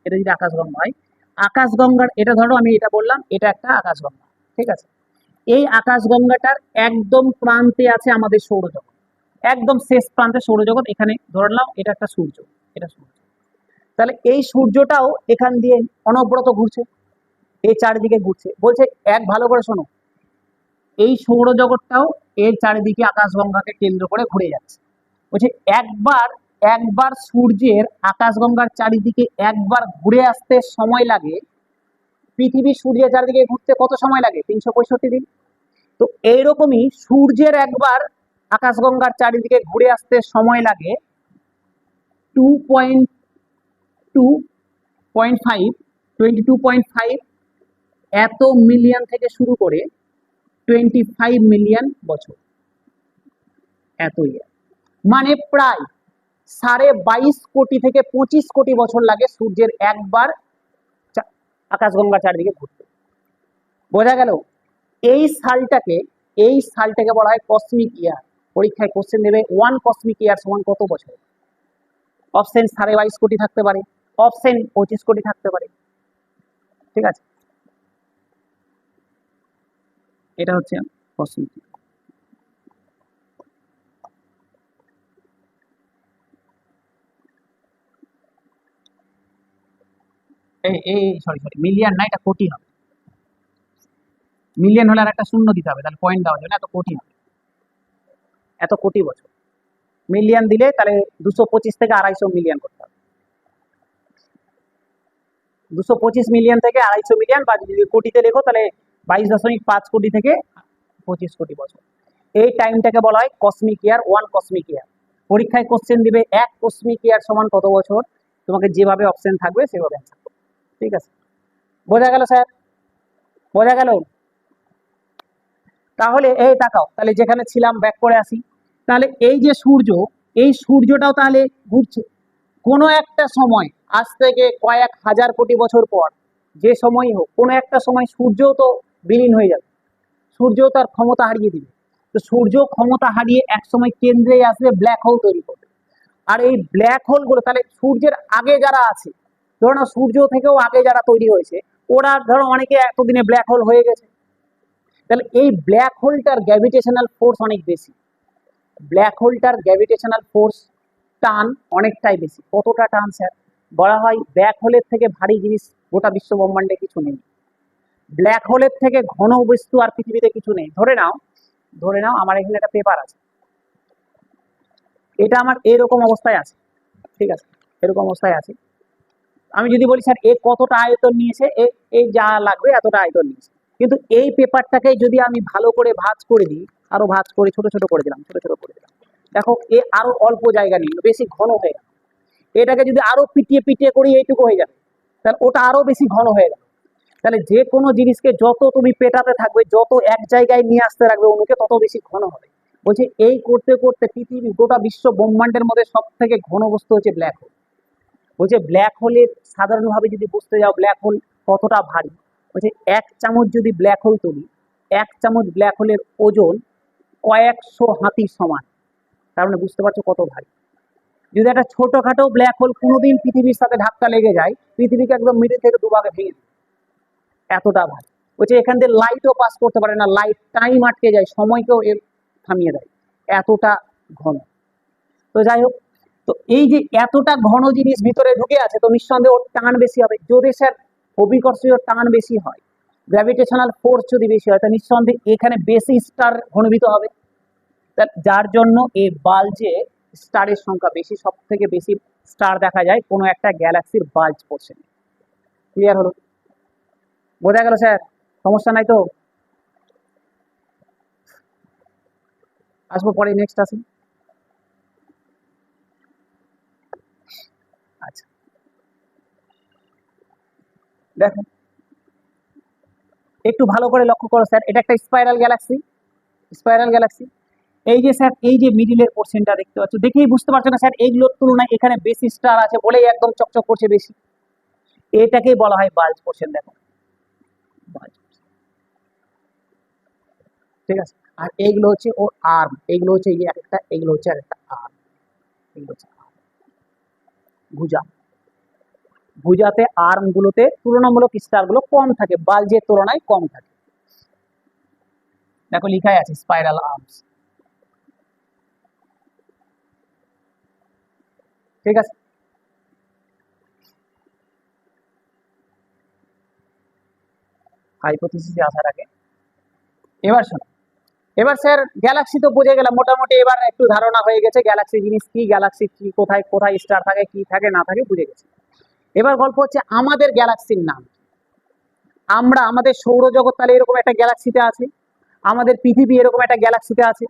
এটা যদি আকাশগঙ্গা হয়, আকাশগঙ্গার, এটা ধরো আমি এটা বললাম, এটা একটা আকাশগঙ্গা, ঠিক আছে। এই আকাশগঙ্গাটার একদম প্রান্তে আছে আমাদের সৌরজগৎ, একদম শেষ প্রান্তে সৌরজগৎ। এখানে ধরলাম এটা একটা সূর্য, এটা সূর্য। তাহলে এই সূর্যটাও এখান দিয়ে অনবরত ঘুরছে, এই চারিদিকে ঘুরছে। বলছে এক ভালো করে শোনো, এই সৌরজগৎটাও এর চারিদিকে আকাশগঙ্গাকে কেন্দ্র করে ঘুরে যাচ্ছে। বলছে একবার একবার সূর্যের আকাশগঙ্গার চারিদিকে একবার ঘুরে আসতে সময় লাগে, পৃথিবী সূর্যের চারিদিকে ঘুরতে কত সময় লাগে? 365 দিন। তো এইরকমই সূর্যের একবার আকাশগঙ্গার চারিদিকে ঘুরে আসতে সময় লাগে 2.5 22.5 এত মিলিয়ন থেকে শুরু করে 25 মিলিয়ন বছর, এত ইয়ার, মানে প্রায় 22.5 কোটি থেকে 25 কোটি বছর লাগে সূর্যের একবার আকাশগঙ্গার চারিদিকে ঘুরতে। বোঝা গেল? এই সালটাকে বলা হয় কসমিক ইয়ার। পরীক্ষায় কোশ্চেন দেবে 1 কসমিক ইয়ার সমান কত বছর? অপশন 22.5 কোটি থাকতে পারে, অপশন 25 কোটি থাকতে পারে, ঠিক আছে। এটা হচ্ছে কসমিক ইয়ার। সরি মিলিয়ন না, এটা কোটি হবে। মিলিয়ন হলে আর একটা শূন্য দিতে হবে, তাহলে পয়েন্ট দেওয়া যাবে না, এত কোটি হবে, এত কোটি বছর। মিলিয়ন দিলে তাহলে 225 থেকে 250 মিলিয়ন করতে হবে, 225 মিলিয়ন থেকে 250 মিলিয়ন, বা যদি কোটিতে লেখো তাহলে 22.5 কোটি থেকে 25 কোটি বছর। এই টাইমটাকে বলা হয় কসমিক ইয়ার, 1 কসমিক ইয়ার। পরীক্ষায় কোশ্চেন দিবে 1 কসমিক ইয়ার সমান কত বছর, তোমাকে যেভাবে অপশন থাকবে সেভাবে অ্যান্সার করবে, ঠিক আছে। বোঝা গেল স্যার? বোঝা গেল? তাহলে এই তাকাও, তাহলে যেখানে ছিলাম ব্যাক করে আসি। তাহলে এই যে সূর্য, এই সূর্যটাও তাহলে ঘুরছে কোনো একটা সময়, আজ থেকে কয়েক হাজার কোটি বছর পর, যে সময় হোক, কোনো একটা সময় সূর্যও তো বিলীন হয়ে যাবে, সূর্যও তার ক্ষমতা হারিয়ে দিবে। তো সূর্য ক্ষমতা হারিয়ে এক সময় কেন্দ্রে আসবে, ব্ল্যাক হোল তৈরি করবে। আর এই ব্ল্যাক হোলগুলো তাহলে সূর্যের আগে যারা আছে, ধরো না সূর্য থেকেও আগে যারা তৈরি হয়েছে, ওরা ধরো অনেকে এতদিনে ব্ল্যাক হোল হয়ে গেছে। তাহলে এই ব্ল্যাক হোলটার গ্র্যাভিটেশনাল ফোর্স অনেক বেশি, ব্ল্যাক হোলটার গ্র্যাভিটেশনাল ফোর্স টান অনেকটাই বেশি। কতটা টান স্যার? বলা হয় ব্ল্যাক হোলের থেকে ভারী জিনিস গোটা বিশ্ব ব্রহ্মাণ্ডে কিছু নেই, ব্ল্যাক হোলের থেকে ঘন বস্তু আর পৃথিবীতে কিছু নেই। ধরে নাও আমার এখানে একটা পেপার আছে, এটা আমার এরকম অবস্থায় আছে, ঠিক আছে, এরকম অবস্থায় আছে। আমি যদি বলি স্যার এ কতটা আয়তন নিয়েছে, এই যা লাগবে এতটা আয়তন নিয়েছে, কিন্তু এই পেপারটাকে যদি আমি ভালো করে ভাঁজ করে দিই, আরো ভাঁজ করে ছোট ছোট করে দিলাম, দেখো এ আরো অল্প জায়গা নিল, বেশি ঘন হয়ে গেল। এটাকে যদি আরো পিটিয়ে পিটিয়ে করি এইটুকু হয়ে যাবে, তাহলে ওটা আরো বেশি ঘন হয়ে গেল। তাহলে যে কোনো জিনিসকে যত তুমি পেটাতে থাকবে, যত এক জায়গায় নিয়ে আসতে রাখবে অনুকে, তত বেশি ঘন হবে। বলছে এই করতে করতে পৃথিবী গোটা বিশ্ব ব্রহ্মাণ্ডের মধ্যে সব থেকে ঘন বস্তু হচ্ছে ব্ল্যাক হোল। বলছে ব্ল্যাক হোলের সাধারণভাবে যদি বুঝতে যাও ব্ল্যাক হোল কতটা ভারী, বলছে 1 চামচ যদি ব্ল্যাক হোল তুলি, 1 চামচ ব্ল্যাক হোলের ওজন কয়েকশো হাতির সমান। তার মানে বুঝতে পারছো কত ভারী। যদি একটা ছোটখাটো ব্ল্যাক হোল কোনোদিন পৃথিবীর সাথে ধাক্কা লেগে যায়, পৃথিবীকে একদম মিডিল থেকে দুভাগে ভেঙে দেবে, এতটা ভারী। বলছে এখান দিয়ে লাইটও পাস করতে পারে না, লাইট টাইম আটকে যায়, সময়কেও এর থামিয়ে দেয়, এতটা ঘন। তো যাই হোক, তো এই যে এতটা ঘন জিনিস ভিতরে ঢুকে আছে, তো নিঃসন্দেহে ওর টান বেশি হবে। যদি স্যার অভিকর্ষীয় টান বেশি হয়, গ্র্যাভিটেশনাল ফোর্স যদি বেশি হয়, তা নিঃসন্দেহে এখানে বেশি স্টার ঘনীভূত হবে, যার জন্য এই বাল্জে স্টারের সংখ্যা বেশি, সব থেকে বেশি স্টার দেখা যায় কোনো একটা গ্যালাক্সির বাল্জ পোর্শনে। ক্লিয়ার হলো? বোঝা গেল স্যার? সমস্যা নাই তো? আসবো পরে, নেক্সট আসুন। আচ্ছা দেখো একটু ভালো করে লক্ষ্য করো স্যার, এটা একটা স্পাইরাল গ্যালাক্সি, স্পাইরাল গ্যালাক্সি। এই যে স্যার এই যে মিডিলের পোর্শনটা দেখতে পাচ্ছ, দেখেই বুঝতে পারছো না স্যার এইগুলোর তুলনায় এখানে বেশি স্টার আছে বলেই একদম চকচক করছে বেশি, এটাকেই বলা হয় বাল্জ পোর্শন। দেখো বাল্জ, ঠিক আছে। আর এইগুলো হচ্ছে ওর আর্ম, এইগুলো হচ্ছে এই একটা, এইগুলো হচ্ছে আর একটা আর্ম, এগুলো হচ্ছে ভুজা। ভুজাতে আর্ম গুলোতে তুলনামূলক স্টার গুলো কম থাকে, বালজের তুলনায় কম থাকে। দেখো লিখাই আছে স্পাইরাল আর্মস। ঠিক আছে, হাইপোথিসিসে আসার আগে এবার শোনো। এবার স্যার গ্যালাক্সি তো বুঝে গেলাম মোটামুটি, এবার একটু ধারণা হয়ে গেছে গ্যালাক্সি জিনিস কি, গ্যালাক্সি কি, কোথায় কোথায় স্টার থাকে, কি থাকে না থাকে বুঝে গেছি। এবার গল্প হচ্ছে আমাদের গ্যালাক্সির নাম। আমরা আমাদের সৌরজগৎ তাহলে এরকম একটা গ্যালাক্সিতে আছে, আমাদের পৃথিবী এরকম একটা গ্যালাক্সিতে আছে,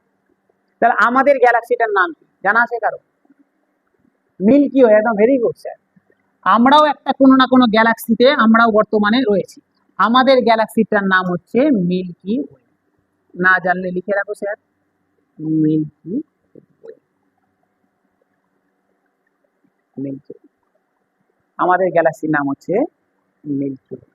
তাহলে আমাদের গ্যালাক্সিটার নাম কি জানা আছে কারো? মিল্কি ওয়ে, একদম ভেরি গুড স্যার। আমরাও একটা কোনো না কোনো গ্যালাক্সিতে আমরাও বর্তমানে রয়েছি, আমাদের গ্যালাক্সিটার নাম হচ্ছে মিল্কি ওয়ে। না জানলে লিখে রাখো sir, Milky Way. Milky Way, আমাদের গ্যালাক্সির নাম হচ্ছে মিল্কি ওয়ে।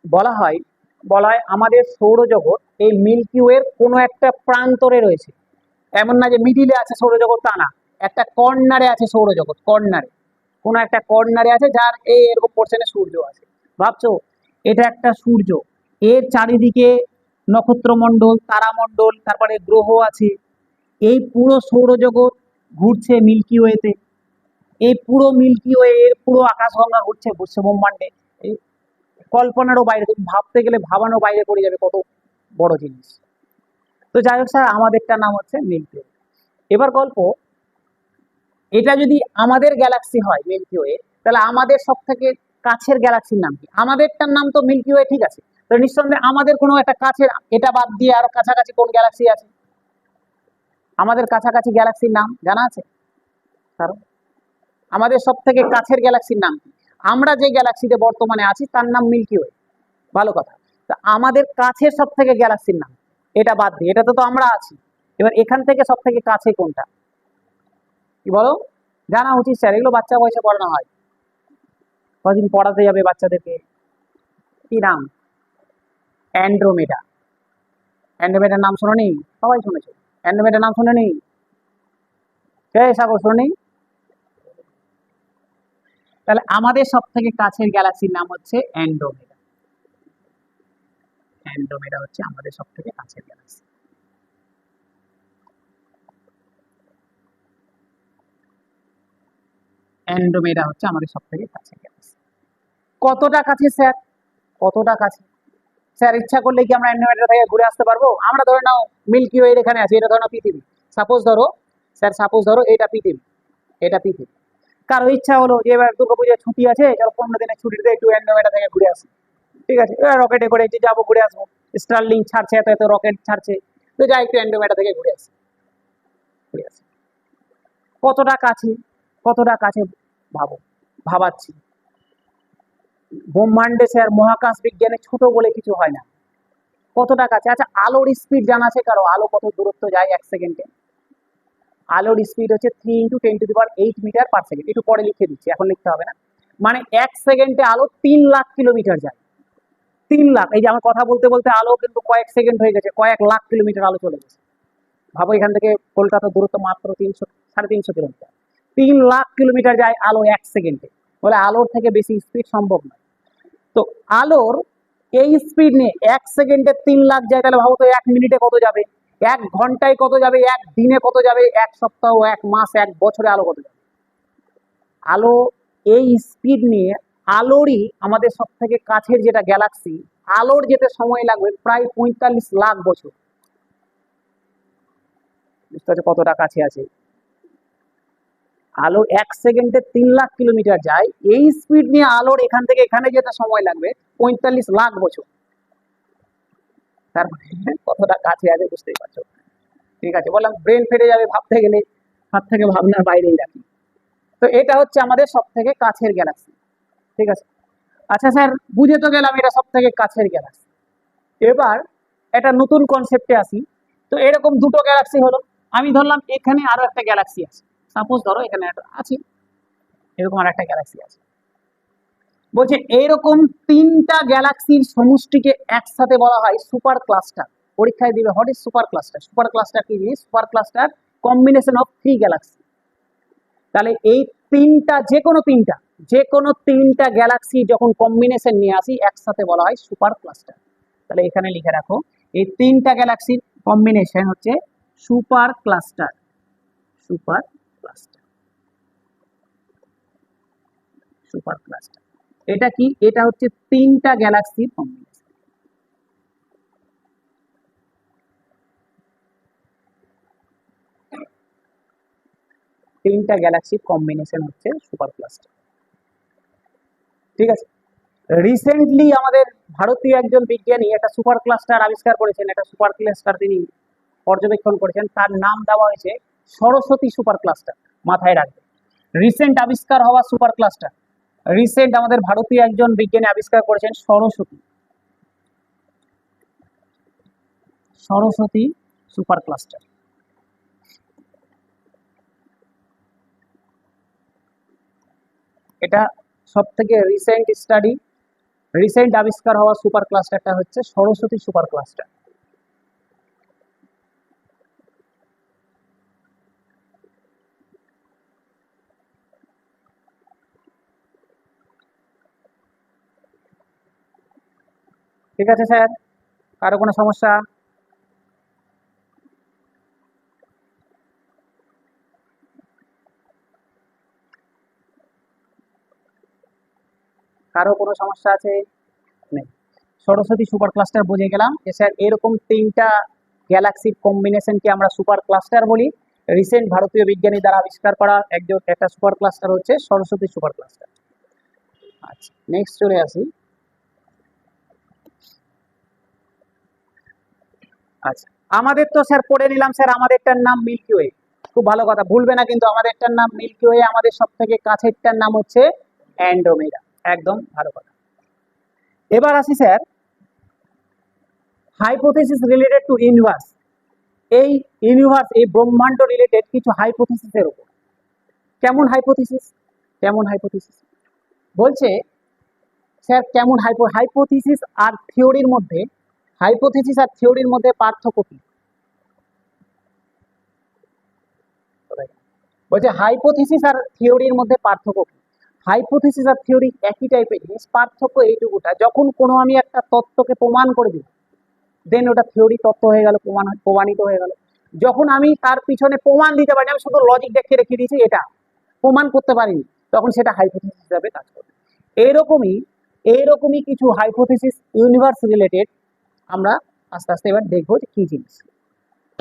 বলা হয় আমাদের সৌরজগৎ এই মিল্কি ওয়ের কোনো একটা প্রান্তরে রয়েছে, এমন না যে মিডিলে আছে সৌরজগৎ, তা না, একটা কর্নারে আছে সৌরজগৎ, কর্নারে কোনো একটা কর্নারে আছে, যার এই এরকম পোর্শনে সূর্য আছে। ভাবছো এটা একটা সূর্য, এর চারিদিকে নক্ষত্রমণ্ডল, তারামণ্ডল, তারপরে গ্রহ আছে, এই পুরো সৌরজগৎ ঘুরছে মিল্কি ওয়েতে, এই পুরো মিল্কি ওয়ে এর পুরো আকাশগঙ্গা ঘুরছে বিশ্ব ব্রহ্মাণ্ডে। এই কল্পনারও বাইরে, তুমি ভাবতে গেলে ভাবানো বাইরে পড়ে যাবে, কত বড় জিনিস। তো যাই হোক স্যার, আমাদেরটার নাম হচ্ছে মিল্কি ওয়ে। এবার গল্প, এটা যদি আমাদের গ্যালাক্সি হয় মিল্কি ওয়ে, তাহলে আমাদের সব থেকে কাছের গ্যালাক্সির নাম কি? আমাদেরটার নাম তো মিল্কি ওয়ে, ঠিক আছে, তো নিঃসন্দেহে আমাদের কোনো একটা কাছের, এটা বাদ দিয়ে আরো কাছাকাছি কোন গ্যালাক্সি আছে? আমাদের কাছাকাছি গ্যালাক্সির নাম জানা আছে কারণ? আমাদের সব থেকে কাছের গ্যালাক্সির নাম কি? আমরা যে গ্যালাক্সিতে বর্তমানে আছি তার নাম মিল্কি ওয়ে, ভালো কথা। তা আমাদের কাছের সব থেকে গ্যালাক্সির নাম, এটা বাদ দিয়ে, এটাতে তো আমরা আছি, এবার এখান থেকে সব থেকে কাছে কোনটা কি বলো? জানা উচিত স্যার, এগুলো বাচ্চা বয়সে পড়ানো হয়, কদিন পড়াতে যাবে বাচ্চাদেরকে। কি নাম? অ্যান্ড্রোমেডা। অ্যান্ড্রোমেডার নাম শোনোনি? সবাই শুনেছো, অ্যান্ড্রোমেডার নাম শুনেনি? কে সাগর শোনি? তাহলে আমাদের সব থেকে কাছের গ্যালাক্সির নাম হচ্ছে অ্যান্ড্রোমেডা। অ্যান্ড্রোমেডা হচ্ছে আমাদের সব থেকে কাছের গ্যালাক্সি। অ্যান্ড্রোমেডা হচ্ছে আমাদের সব থেকে কাছের গ্যালাক্সি। কতটা কাছে স্যার? কতটা কাছে স্যার? ইচ্ছা করলে কি আমরা অ্যান্ড্রোমেডা থেকে ঘুরে আসতে পারবো? আমরা ধরে নাও মিল্কি ওয়ে এখানে আছে, এটা ধরো নাও পৃথিবী, সাপোজ ধরো স্যার, সাপোজ ধরো এটা পৃথিবী, এটা পৃথিবী। কারো ইচ্ছা হলো যে এবার দুর্গাপূজার ছুটি আছে, চলো 15 দিনের ছুটিতে একটু অ্যান্ড্রোমেডা থেকে ঘুরে আসি, ঠিক আছে, এবার রকেটে করে যে যাবো ঘুরে আসবো, স্টারলিং ছাড়ছে, এত এত রকেট ছাড়ছে, তো যাই একটু অ্যান্ড্রোমেডা থেকে ঘুরে আসি, ঘুরে আসি। কতটা কাছে, কতটা কাছে ভাবো, ভাবাচ্ছি। ব্রহ্মাণ্ডে স্যার মহাকাশ বিজ্ঞানে ছোট বলে কিছু হয় না, কতটা কাছে। আচ্ছা, আলোর স্পিড জানা আছে কারো? আলো কত দূরত্ব যায় এক সেকেন্ডে? আলোর স্পিড হচ্ছে 3 × 10⁸ মিটার পার সেকেন্ড। একটু পরে লিখে দিচ্ছি, এখন লিখতে হবে না। মানে এক সেকেন্ডে আলো 3 লাখ কিলোমিটার যায়, 3 লাখ। এই যে আমার কথা বলতে বলতে আলো কিন্তু কয়েক সেকেন্ড হয়ে গেছে, কয়েক লাখ কিলোমিটার আলো চলে গেছে। ভাবো এখান থেকে কলকাতার দূরত্ব মাত্র 300 কিলোমিটার, 3 লাখ কিলোমিটার যায় আলো এক সেকেন্ডে, বলে আলোর থেকে বেশি স্পিড সম্ভব নয়। তো আলোর এই স্পিড নিয়ে এক সেকেন্ডে 3 লাখ যায়, তাহলে ভাবো তো 1 মিনিটে কত যাবে, 1 ঘন্টায় কত যাবে, 1 দিনে কত যাবে, 1 সপ্তাহ, 1 মাস, 1 বছরে আলো কত যাবে। আলো এই স্পিড নিয়ে, আলোরই আমাদের সব থেকে কাছের যেটা গ্যালাক্সি, আলোর যেতে সময় লাগবে প্রায় 45 লাখ বছর। বুঝতে পারছো কতটা কাছে আছে? আলো এক সেকেন্ডে 3 লাখ কিলোমিটার যায়, এই স্পিড নিয়ে আলোর এখান থেকে এখানে যেতে সময় লাগবে 45 লাখ বছর। তার মানে কতটা কাছে আছে বুঝতেই পারছো। ঠিক আছে, বললাম ব্রেন ফেটে যাবে ভাবতে গেলে, হাত থেকে ভাবনার বাইরেই রাখি। তো এটা হচ্ছে আমাদের সব থেকে কাছের গ্যালাক্সি, ঠিক আছে। আচ্ছা স্যার, বুঝে তো গেলাম এটা সব থেকে কাছের গ্যালাক্সি। এবার একটা নতুন কনসেপ্টে আসি। তো এরকম দুটো গ্যালাক্সি হলো, আমি ধরলাম এখানে আরো একটা গ্যালাক্সি আছে, সাপোজ ধরো এখানে একটা আছে, এরকম আর একটা গ্যালাক্সি আছে। বলছে এইরকম 3টা গ্যালাক্সির সমষ্টিকে একসাথে বলা হয় সুপার ক্লাস্টার। পরীক্ষায় দিবে, what is super cluster? Super cluster কি জিনিস? Super cluster combination of 3 Galaxy. তাহলে এই তিনটা যে কোনো তিনটা গ্যালাক্সি যখন কম্বিনেশন নিয়ে আসি একসাথে বলা হয় সুপার ক্লাস্টার। তাহলে এখানে লিখে রাখো, এই তিনটা গ্যালাক্সির কম্বিনেশন হচ্ছে super cluster. Super cluster, super cluster. এটা কি? এটা হচ্ছে তিনটা গ্যালাক্সির কম্বিনেশন। তিনটা গ্যালাক্সির কম্বিনেশন হচ্ছে সুপার ক্লাস্টার। ঠিক আছে। রিসেন্টলি আমাদের ভারতীয় একজন বিজ্ঞানী একটা সুপার ক্লাস্টার আবিষ্কার করেছেন, একটা সুপার ক্লাস্টার তিনি পর্যবেক্ষণ করেছেন, তার নাম দেওয়া হয়েছে সরস্বতী সুপার ক্লাস্টার। মাথায় রাখবেন, রিসেন্ট আবিষ্কার হওয়া সুপার ক্লাস্টার, রিসেন্ট আমাদের ভারতীয় একজন বিজ্ঞানী আবিষ্কার করেছেন সরস্বতী সুপার ক্লাস্টার। এটা সব থেকে রিসেন্ট আবিষ্কার হওয়া সুপার ক্লাস্টারটা হচ্ছে সরস্বতী সুপার ক্লাস্টার। ঠিক আছে স্যার, কারো কোনো সমস্যা? কারো কোনো সমস্যা আছে? নেই। সরস্বতী সুপার ক্লাস্টার বুঝে গেলাম যে স্যার এরকম তিনটা গ্যালাক্সির কম্বিনেশনকে আমরা সুপার ক্লাস্টার বলি। রিসেন্ট ভারতীয় বিজ্ঞানী দ্বারা আবিষ্কার করা একটা সুপার ক্লাস্টার হচ্ছে সরস্বতী সুপার ক্লাস্টার। আচ্ছা, নেক্সট চলে আসি। আচ্ছা, আমাদের তো স্যার পড়ে নিলাম স্যার আমাদেরটার নাম মিল্কি ওয়ে। খুব ভালো কথা, ভুলবে না কিন্তু, আমাদেরটার নাম মিল্কি ওয়ে, আমাদের সব থেকে কাছেরটার নাম হচ্ছে অ্যান্ড্রোমেডা। একদম ভালো কথা। এবার আসি sir hypothesis related to universe. এই ইউনিভার্স, এই ব্রহ্মাণ্ড রিলেটেড কিছু হাইপোথেসিসের উপর। কেমন হাইপোথেসিস বলছে স্যার? কেমন হাইপোথেসিস আর থিওরির মধ্যে পার্থক্য কি? বলছে হাইপোথেসিস আর থিওরির মধ্যে পার্থক্য কি? হাইপোথেসিস আর থিওরি একই টাইপের জিনিস, পার্থক্য এইটুকুটা, যখন কোনো আমি একটা তত্ত্বকে প্রমাণ করে দিই দেন ওটা থিওরি তত্ত্ব হয়ে গেল, প্রমাণিত হয়ে গেল। যখন আমি তার পিছনে প্রমাণ দিতে পারি, আমি শুধু লজিক দেখে রেখে দিয়েছি, এটা প্রমাণ করতে পারিনি, তখন সেটা হাইপোথেসিস হিসাবে কাজ করবে। এইরকমই কিছু হাইপোথেসিস ইউনিভার্স রিলেটেড আমরা আস্তে আস্তে এবার দেখবো যে কি জিনিস।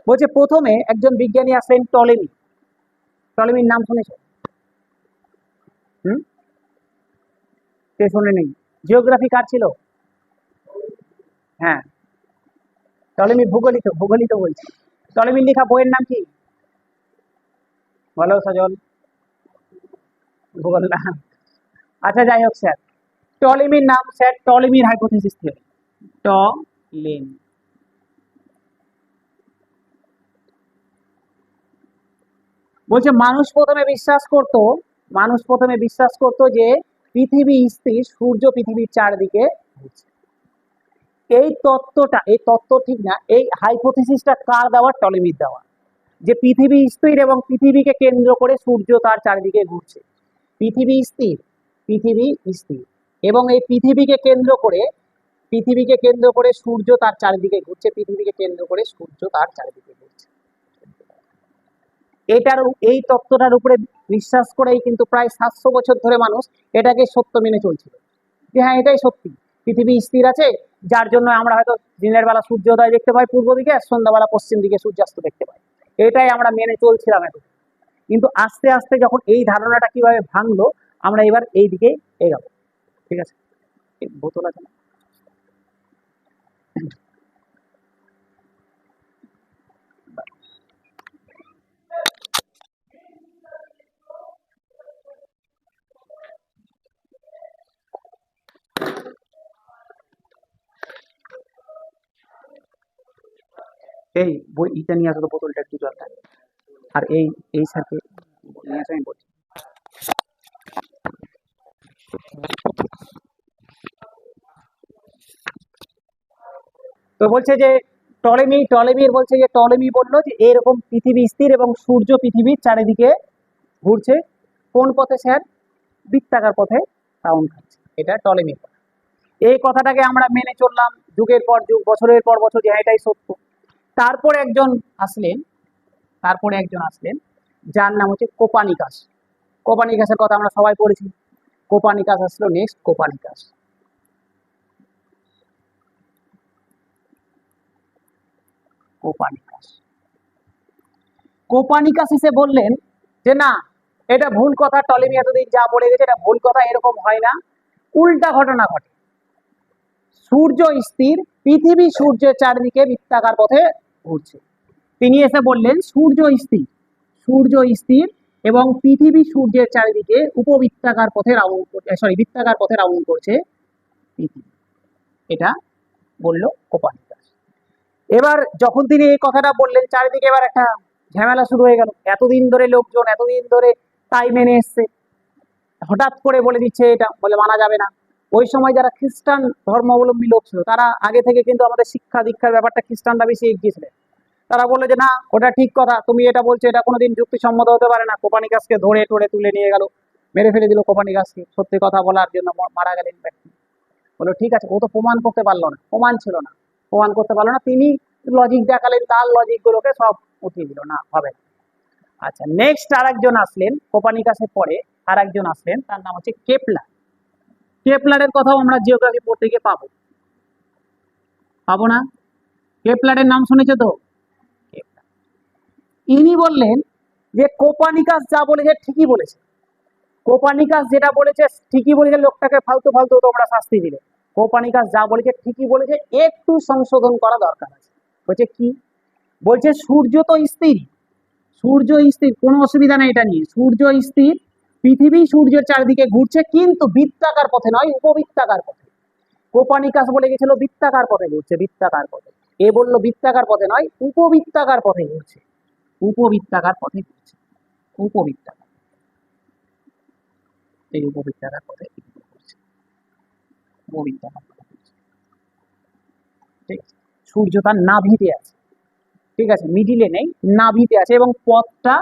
বলছে প্রথমে একজন বিজ্ঞানী আসলেন টলেমি। টলেমির নাম শুনেছো? কে শুনে নেই? জিওগ্রাফি কার ছিল? হ্যাঁ, টলেমি ভূগোলই তো বলছি। টলেমির লেখা বইয়ের নাম কি? বলো সজল। ভূগোল না? আচ্ছা যাই হোক স্যার, টলেমির নাম স্যার, টলেমির হাইপোথেসিস থিওরি। টলেমি বলছে মানুষ প্রথমে বিশ্বাস করতো যে পৃথিবী স্থির, সূর্য পৃথিবীর চারদিকে ঘুরছে। এই তত্ত্ব ঠিক না, এই হাইপোথেসিসটা কার দেওয়া? টলেমির দেওয়া, যে পৃথিবী স্থির এবং পৃথিবীকে কেন্দ্র করে সূর্য তার চারিদিকে ঘুরছে। পৃথিবী স্থির এবং এই পৃথিবীকে কেন্দ্র করে সূর্য তার চারিদিকে ঘুরছে। এই তত্ত্বটার উপরে বিশ্বাস করেই কিন্তু প্রায় 700 বছর ধরে মানুষ এটাকে সত্য মেনে চলছিল, যে হ্যাঁ এটাই সত্যি, পৃথিবী স্থির আছে, যার জন্য আমরা হয়তো দিনের বেলা সূর্যোদয় দেখতে পাই পূর্ব দিকে, সন্ধ্যাবেলা পশ্চিম দিকে সূর্যাস্ত দেখতে পাই। এটাই আমরা মেনে চলছিলাম এখন। কিন্তু আস্তে আস্তে যখন এই ধারণাটা কিভাবে ভাঙলো, আমরা এবার এই দিকে এগাবো। ঠিক আছে, বোতল আছে না? এই বই ইটা নিয়ে আসো তো, বোতলটা একটু জলটা। আর এই স্যারকে নিয়ে আসো, আমি বলছি। তো বলছে যে টলেমির বলছে যে টলেমি বললো যে এরকম পৃথিবী স্থির এবং সূর্য পৃথিবীর চারিদিকে ঘুরছে। কোন পথে স্যার? বৃত্তাকার পথে রাউন্ড খাচ্ছে। এটা টলেমির কথা। এই কথাটাকে আমরা মেনে চললাম যুগের পর যুগ, বছরের পর বছর, যে হ্যাঁ এটাই সত্য। তারপরে একজন আসলেন, যার নাম হচ্ছে কোপানিকাস। কোপানিকাসের কথা আমরা সবাই পড়েছি। কোপানিকাস আসলো নেক্সট। কোপানিকাস এসে বললেন যে না, এটা ভুল কথা, টলেমি এতদিন যা বলে গেছে এটা ভুল কথা, এরকম হয় না, উল্টা ঘটনা ঘটে। সূর্য স্থির, পৃথিবী সূর্যের চারিদিকে বৃত্তাকার পথে ঘুরছে। তিনি এসে বললেন সূর্য স্থির এবং পৃথিবী সূর্যের চারিদিকে উপবৃত্তাকার পথে বৃত্তাকার পথে রাউন্ড করছে পৃথিবী। এটা বলল কোপানিকাস। এবার যখন তিনি এই কথাটা বললেন, চারিদিকে এবার একটা ঝামেলা শুরু হয়ে গেল। এতদিন ধরে লোকজন তাই মেনে এসছে, হঠাৎ করে বলে দিচ্ছে এটা, বলে মানা যাবে না। ওই সময় যারা খ্রিস্টান ধর্মাবলম্বী লোক ছিল, তারা আগে থেকে কিন্তু আমাদের শিক্ষা দীক্ষার ব্যাপারটা খ্রিস্টানরা বেশি এগিয়ে ছিলেন। তারা বললো যে না, ওটা ঠিক কথা, তুমি এটা বলছো, এটা কোনোদিন যুক্তিসম্মত হতে পারে না। কোপানিকাসকে ধরে তুলে নিয়ে গেল, মেরে ফেলে দিল কোপানিকাসকে, সত্যি কথা বলার জন্য মারা গেলেন ব্যক্তি। বললো ঠিক আছে, ও তো প্রমাণ করতে পারলো না, প্রমাণ করতে পারলো না। তিনি লজিক দেখালেন, তার লজিক গুলোকে সব উঠিয়ে দিল, না হবে না। আচ্ছা, নেক্সট আরেকজন আসলেন কোপানিকাসের পরে, আরেকজন আসলেন, তার নাম হচ্ছে কেপলারের কথাও আমরা জিওগ্রাফি পড়তে গিয়ে পাবো না? কেপলারের নাম শুনেছো তো? ইনি বললেন যে কোপানিকাস যা বলেছে ঠিকই বলেছে, কোপানিকাস যেটা বলেছে ঠিকই বলেছে, লোকটাকে ফালতু তোমরা শাস্তি দিলে। কোপানিকাস যা বলেছে ঠিকই বলেছে, একটু সংশোধন করা দরকার আছে। বলছে কি? বলছে সূর্য তো স্থির, কোনো অসুবিধা নেই এটা নিয়ে। সূর্য স্থির, পৃথিবী সূর্যের চারিদিকে ঘুরছে, কিন্তু বৃত্তাকার পথে নয়, উপবৃত্তাকার পথে। কোপানিকাস বলে গেছিল বৃত্তাকার পথে ঘুরছে, বৃত্তাকার পথে। এ বললো বৃত্তাকার পথে নয়, উপবৃত্তাকার পথে ঘুরছে। উপবৃত্তাকার পথে ঘুরছে, উপবৃত্তাকার, এই উপবৃত্তাকার পথে ঘুরছে, উপবৃত্তাকার পথে ঘুরছে। ঠিক আছে, সূর্য তার নাভিতে আছে, ঠিক আছে, মিডিলে নেই, নাভিতে আছে, এবং পথটা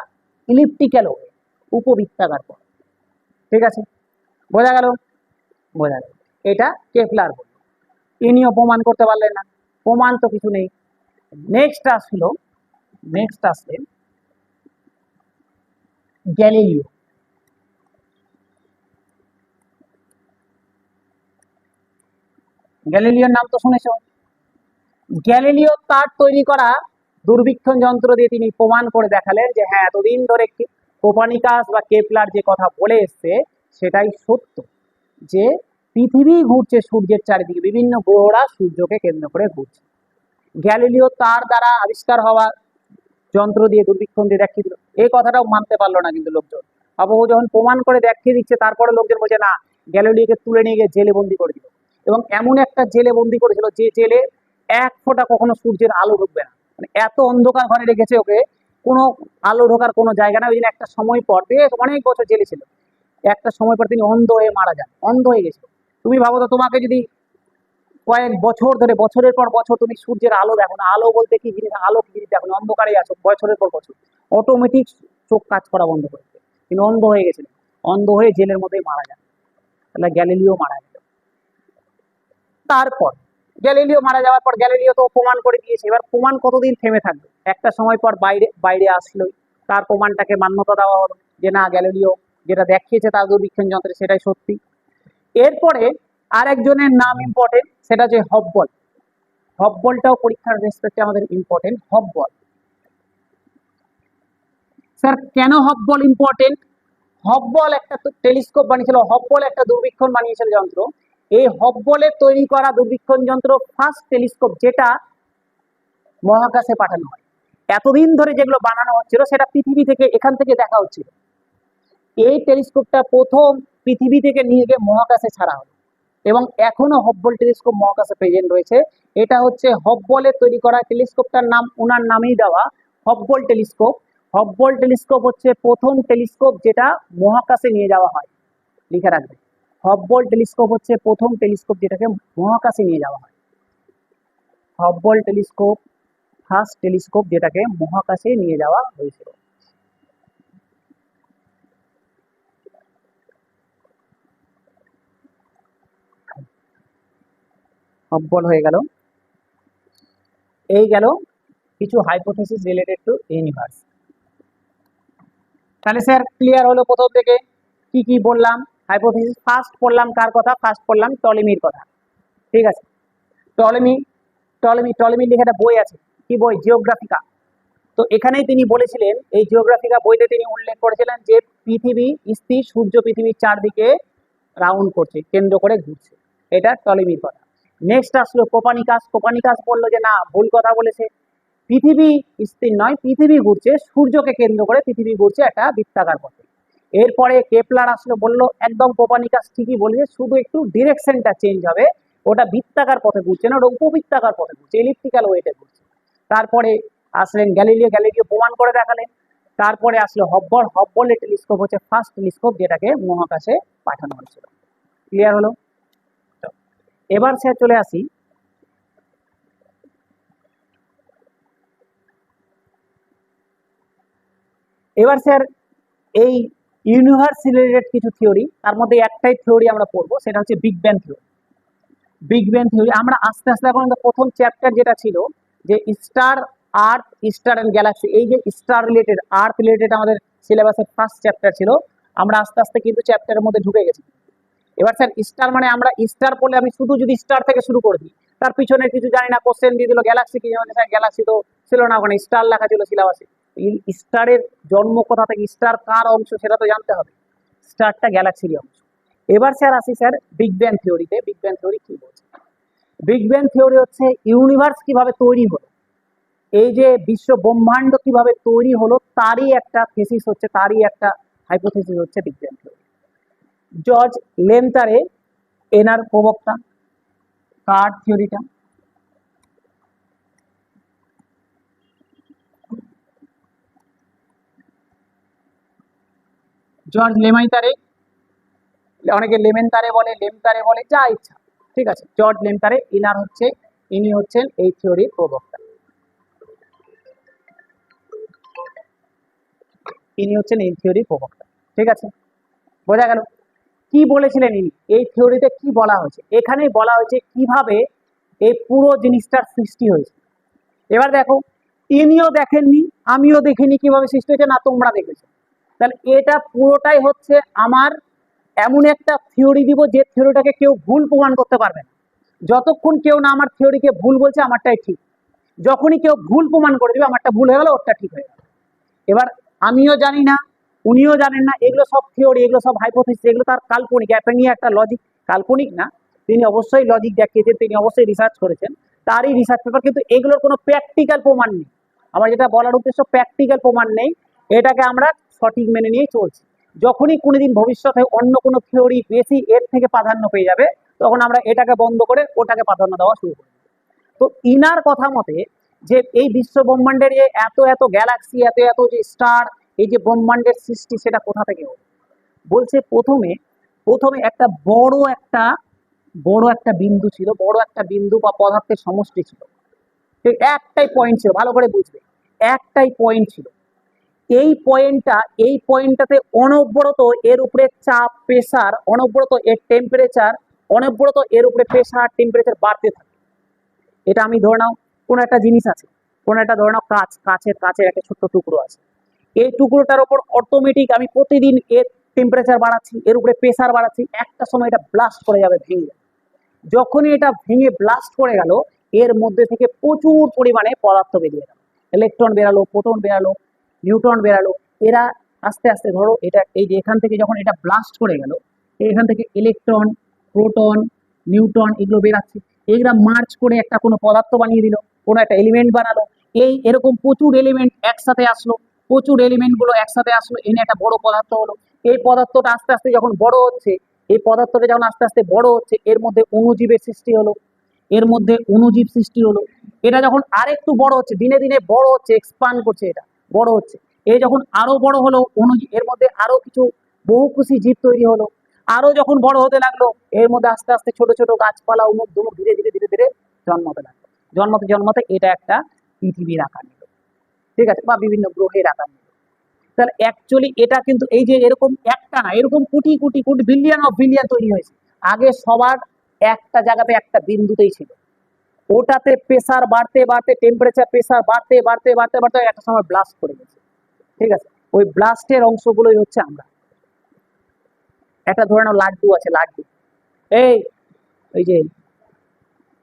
ইলিপ্টিক্যাল হবে, উপবৃত্তাকার পথ। ঠিক আছে, বোঝা গেল? এটা কেপলার বলল। ইনিও প্রমাণ করতে পারলেন না, প্রমাণ তো কিছু নেই। নেক্সট আসলেন গ্যালিলিও। গ্যালিলিওর নাম তো শুনেছো? গ্যালিলিও তার তৈরি করা দূরবীক্ষণ যন্ত্র দিয়ে তিনি প্রমাণ করে দেখালেন যে হ্যাঁ, এতদিন ধরে কোপানিকাস বা কেপলার যে কথা বলে এসছে সেটাই সত্য, যে পৃথিবী ঘুরছে সূর্যের চারিদিকে, বিভিন্ন গ্রহরা সূর্যকে কেন্দ্র করে ঘুরছে। গ্যালিলিও তার দ্বারা আবিষ্কার হওয়া যন্ত্র দিয়ে, দূরবীক্ষণ দিয়ে দেখিয়ে দিল। এই কথাটাও মানতে পারলো না কিন্তু লোকজন। ও যখন প্রমাণ করে দেখিয়ে দিচ্ছে, তারপরে লোকজন বলছে না, গ্যালিলিওকে তুলে নিয়ে গিয়ে জেলে বন্দি করে দিল। এবং এমন একটা জেলে বন্দি করেছিল, যে জেলে এক ফোঁটা কখনো সূর্যের আলো ঢুকবে না, মানে এত অন্ধকার ঘরে রেখেছে ওকে, কোনো আলো ঢোকার কোনো জায়গা না। ওই জন্য একটা সময় পর, বেশ অনেক বছর জেলে ছিল, একটা সময় পর তিনি অন্ধ হয়ে মারা যান, অন্ধ হয়ে গেছিল। তুমি ভাবো তো, তোমাকে যদি কয়েক বছর ধরে, বছরের পর বছর তুমি সূর্যের আলো দেখো না, আলো বলতে কি জিনিস, আলো কি জিনিস দেখো না, অন্ধকারে আছো বছরের পর বছর, অটোমেটিক চোখ কাজ করা বন্ধ করে দেবে। তিনি অন্ধ হয়ে গেছিলেন, অন্ধ হয়ে জেলের মধ্যেই মারা যান। তাহলে গ্যালিলিও মারা গেল। তারপর গ্যালিলিও মারা যাওয়ার পর গ্যালিলিও তো প্রমাণ করে দিয়েছে, এবার প্রমাণ কতদিন থেমে থাকবে? একটা সময় পর বাইরে আসলোই, তার প্রমাণটাকে মান্যতা দেওয়া হলো যে না, গ্যালিলিও যেটা দেখিয়েছে তার দূরবীক্ষণ যন্ত্রে সেটাই সত্যি। এরপরে আরেকজনের নাম ইম্পর্টেন্ট, সেটা যে হব্বল। হব্বলটাও পরীক্ষার রেসপেক্টে আমাদের ইম্পর্টেন্ট। হব্বল, স্যার কেন হব্বল ইম্পর্টেন্ট? হব্বল একটা টেলিস্কোপ বানিয়েছিল, হব্বল একটা দূরবীক্ষণ বানিয়েছিল যন্ত্র। এই হব্বলের তৈরি করা দূরবীক্ষণ যন্ত্র ফার্স্ট টেলিস্কোপ, যেটা মহাকাশে পাঠানো হয়। এতদিন ধরে যেগুলো বানানো হচ্ছিল সেটা পৃথিবী থেকে, এখান থেকে দেখা হচ্ছিল। এই টেলিস্কোপটা প্রথম পৃথিবী থেকে নিয়ে গিয়ে মহাকাশে ছাড়া হলো, এবং এখনো হব্বল টেলিস্কোপ মহাকাশে প্রেজেন্ট রয়েছে। এটা হচ্ছে হব্বলের তৈরি করা টেলিস্কোপটার নাম ওনার নামেই দেওয়া, হব্বল টেলিস্কোপ। হব্বল টেলিস্কোপ হচ্ছে প্রথম টেলিস্কোপ যেটা মহাকাশে নিয়ে যাওয়া হয়, লিখে রাখবে। হব্বল টেলিস্কোপ হচ্ছে প্রথম টেলিস্কোপ যেটাকে মহাকাশে নিয়ে যাওয়া হয়। হব্বল টেলিস্কোপ ফার্স্ট টেলিস্কোপ যেটাকে মহাকাশে নিয়ে যাওয়া হয়েছিল। হাব্বল হয়ে গেল। এই গেল কিছু হাইপোথেসিস রিলেটেড টু ইউনিভার্স। তাহলে স্যার ক্লিয়ার হলো প্রথম থেকে কি কি বললাম? হাইপোথেসিস ফার্স্ট পড়লাম কার কথা? ফার্স্ট পড়লাম টলেমির কথা। ঠিক আছে, টলেমি টলেমি টলেমি লিখে একটা বই আছে, কি বই? জিওগ্রাফিকা। তো এখানেই তিনি বলেছিলেন, এই জিওগ্রাফিকা বইতে তিনি উল্লেখ করেছিলেন যে পৃথিবী স্থির, সূর্য পৃথিবীর চারদিকে রাউন্ড করছে, কেন্দ্র করে ঘুরছে। এটা টলেমির কথা। নেক্সট আসলো কোপানিকাস। কোপানিকাস বললো যে না, ভুল কথা বলেছে, পৃথিবী স্থির নয়, পৃথিবী ঘুরছে, সূর্যকে কেন্দ্র করে পৃথিবী ঘুরছে একটা বৃত্তাকার পথে। এরপরে কেপলার আসলো, বললো একদম কোপানিকাস ঠিকই বলেছে, শুধু একটু ডিরেকশনটা চেঞ্জ হবে, ওটা বৃত্তাকার পথে ঘুরছে না, ওটা উপবৃত্তাকার পথে ঘুরছে, ইলিপ্টিক্যাল ওয়েতে ঘুরছে। তারপরে আসলেন গ্যালিলিও, গ্যালিলিও প্রমাণ করে দেখালেন। তারপরে আসলো হব্বল। হব্বলের টেলিস্কোপ হচ্ছে ফার্স্ট টেলিস্কোপ যেটাকে মহাকাশে পাঠানো হয়েছিল। ক্লিয়ার হলো? এবার স্যার চলে আসি এবার স্যার এই ইউনিভার্স রিলেটেড কিছু থিওরি, তার মধ্যে একটাই থিওরি আমরা পড়বো, সেটা হচ্ছে বিগ ব্যাং থিওরি। বিগ ব্যাং থিওরি আমরা আস্তে আস্তে, এখন প্রথম চ্যাপ্টার যেটা ছিল যে star, earth, star and galaxy, এই যে স্টার রিলেটেড, আর্থ রিলেটেড আমাদের সিলেবাসের ফার্স্ট চ্যাপ্টার ছিল, আমরা আস্তে আস্তে কিন্তু চ্যাপ্টারের মধ্যে ঢুকে গেছি। এবার স্যার স্টার মানে আমরা স্টার পড়লে, আমি শুধু যদি স্টার থেকে শুরু করে দিই, তার পিছনে কিছু জানি না, কোশ্চেন দিয়ে দিল গ্যালাক্সি কি, মানে স্যার গ্যালাক্সি তো ছিল না, ওখানে স্টার লেখা ছিল সিলেবাসে। স্টারের জন্ম কোথা থেকে, স্টার কার অংশ সেটা তো জানতে হবে, স্টারটা গ্যালাক্সির অংশ। এবার স্যার আসি স্যার বিগ ব্যাং থিওরিতে। বিগ ব্যাং থিওরি কি বলছে? বিগ ব্যাং থিওরি হচ্ছে ইউনিভার্স কিভাবে তৈরি হলো, এই যে বিশ্ব ব্রহ্মাণ্ড কিভাবে তৈরি হলো, তারই একটা থিসিস হচ্ছে, তারই একটা হাইপোথিসিস হচ্ছে বিগ ব্যাং থিওরি। জর্জ লেন্তারে এনার প্রবক্তা। কার থিওরিটা? জর্জ লেমাইতারে, অনেকে লেমেনতারে বলে, লেমতারে বলে, যা ইচ্ছা, ঠিক আছে। জর্জ লেমতারে ইনার হচ্ছে, ইনি হচ্ছেন এই থিওরির প্রবক্তা, ইনি হচ্ছেন এই থিওরির প্রবক্তা। ঠিক আছে, বোঝা গেল? কি বলেছিলেন ইনি, এই থিওরিতে কি বলা হয়েছে? এখানেই বলা হয়েছে কিভাবে এই পুরো জিনিসটার সৃষ্টি হয়েছে। এবার দেখো, ইনিও দেখেননি, আমিও দেখিনি কিভাবে সৃষ্টি হয়েছে, না তোমরা দেখেছো। তাহলে এটা পুরোটাই হচ্ছে আমার এমন একটা থিওরি দিব, যে থিওরিটাকে কেউ ভুল প্রমাণ করতে পারবে না। যতক্ষণ কেউ না আমার থিওরিকে ভুল বলছে, আমারটাই ঠিক। যখনই কেউ ভুল প্রমাণ করে দিবে, আমারটা ভুল হয়ে গেল, ওরটা ঠিক হয়ে গেল। এবার আমিও জানি না, উনিও জানেন না, এগুলো সব থিওরি, এগুলো সব হাইপোথিসিস, এগুলো তার কাল্পনিক, এটা নিয়ে একটা লজিক, কাল্পনিক না, তিনি অবশ্যই লজিক দেখিয়েছেন, তিনি অবশ্যই রিসার্চ করেছেন, তারই রিসার্চ পেপার, কিন্তু এগুলোর কোনো প্র্যাকটিক্যাল প্রমাণ নেই। আমার যেটা বলার উদ্দেশ্য, প্র্যাকটিক্যাল প্রমাণ নেই, এটাকে আমরা সঠিক মেনে নিয়েই চলছি। যখনই কোনোদিন ভবিষ্যতে অন্য কোনো থিওরি বেশি এর থেকে প্রাধান্য পেয়ে যাবে, তখন আমরা এটাকে বন্ধ করে ওটাকে প্রাধান্য দেওয়া শুরু করব। তো ইনার কথা মতে, যে এই বিশ্ব ব্রহ্মাণ্ডের যে এত এত গ্যালাক্সি, এত এত যে স্টার, এই যে ব্রহ্মাণ্ডের সৃষ্টি, সেটা কোথা থেকে হলো? বলছে প্রথমে প্রথমে একটা বড় একটা বিন্দু ছিল, বড় একটা বিন্দু বা পদার্থের সমষ্টি ছিল। ঠিক একটাই পয়েন্ট ছিল, ভালো করে বুঝবে, একটাই পয়েন্ট ছিল। এই পয়েন্টটাতে অনবরত এর উপরে চাপ, প্রেসার, অনবরত এর টেম্পারেচার, অনবরত এর উপরে প্রেসার, টেম্পারেচার বাড়তে থাকে। এটা আমি ধরে নাও কোনো একটা জিনিস আছে, কোনো একটা ধরে নাও কাছের একটা ছোট্ট টুকরো আছে, এই টুকরোটার উপর অটোমেটিক আমি প্রতিদিন এর টেম্পারেচার বাড়াচ্ছি, এর উপরে প্রেসার বাড়াচ্ছি, একটা সময় এটা ব্লাস্ট করে যাবে, ভেঙে যাবে। যখনই এটা ভেঙে ব্লাস্ট করে গেল, এর মধ্যে থেকে প্রচুর পরিমাণে পদার্থ বেরিয়ে গেল, ইলেকট্রন বেরালো, প্রোটন বেরালো, নিউট্রন বেরালো। এরা আস্তে আস্তে, ধরো এটা, এই যে এখান থেকে যখন এটা ব্লাস্ট করে গেল, এখান থেকে ইলেকট্রন, প্রোটন, নিউট্রন এগুলো বেরাচ্ছে, এগুলা মার্চ করে একটা কোনো পদার্থ বানিয়ে দিল, কোনো একটা এলিমেন্ট বানালো। এই এরকম প্রচুর এলিমেন্ট একসাথে আসলো, প্রচুর এলিমেন্ট গুলো একসাথে আসলো, এনে একটা বড় পদার্থ হলো। এই পদার্থটা আস্তে আস্তে যখন বড় হচ্ছে, এই পদার্থটা যখন আস্তে আস্তে বড় হচ্ছে, এর মধ্যে অণুজীবের সৃষ্টি হলো, এর মধ্যে অণুজীব সৃষ্টি হলো। এটা যখন আরেকটু বড় হচ্ছে, দিনে দিনে বড় হচ্ছে, এক্সপান্ড করছে, এটা বড় হচ্ছে, এ যখন আরো বড় হলো, অণুজীব, এর মধ্যে আরো কিছু বহুকোষী জীব তৈরি হলো। আরো যখন বড় হতে লাগলো, এর মধ্যে আস্তে আস্তে ছোট ছোট গাছপালা, অমুক ধুমুক ধীরে ধীরে ধীরে ধীরে জন্মাতে লাগলো। জন্মাতে জন্মাতে এটা একটা পৃথিবীর আকার নিল, ঠিক আছে, বা বিভিন্ন গ্রহের আকার নিল। তাহলে অ্যাকচুয়ালি এটা কিন্তু এই যে এরকম একটা না, এরকম crore crore crore billion of billion তৈরি হয়েছে। আগে সবার একটা জায়গাতে একটা বিন্দুতেই ছিল, ওটাতে প্রেসার বাড়তে বাড়তে টেম্পারেচার প্রেসার বাড়তে বাড়তে বাড়তে বাড়তে একটা সময় ব্লাস্ট করে গেছে, ঠিক আছে। ওই ব্লাস্টের অংশগুলোই হচ্ছে আমরা। একটা ধরে নাও লাড্ডু আছে, লাড্ডু, এই যে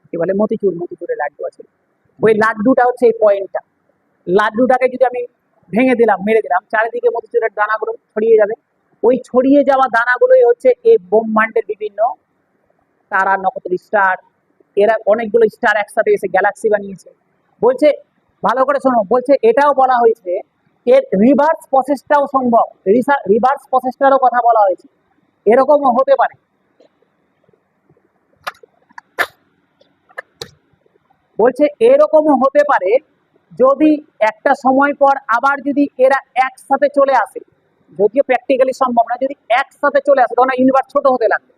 কি বলে মতিচুর, মতিচুরের লাড্ডু আছে, ওই লাড্ডুটা হচ্ছে এই পয়েন্টটা। লাড্ডুটাকে যদি আমি ভেঙে দিলাম, মেরে দিলাম, চারিদিকে মতিচুরের দানাগুলো ছড়িয়ে যাবে। ওই ছড়িয়ে যাওয়া দানাগুলোই হচ্ছে এই ব্রহ্মাণ্ডের বিভিন্ন তারা, নক্ষত্র, স্টার। এরা অনেকগুলো স্টার একসাথে এসে গ্যালাক্সি বানিয়েছে। বলছে ভালো করে শোনো, বলছে এটাও বলা হয়েছে এর রিভার্স প্রসেসটাও সম্ভব, রিভার্স প্রসেসটারও কথা বলা হয়েছে, এরকমও হতে পারে। বলছে এরকমও হতে পারে যদি একটা সময় পর আবার যদি এরা একসাথে চলে আসে, যদিও প্র্যাকটিক্যালি সম্ভব না, যদি একসাথে চলে আসে তখন ইউনিভার্স ছোট হতে লাগবে,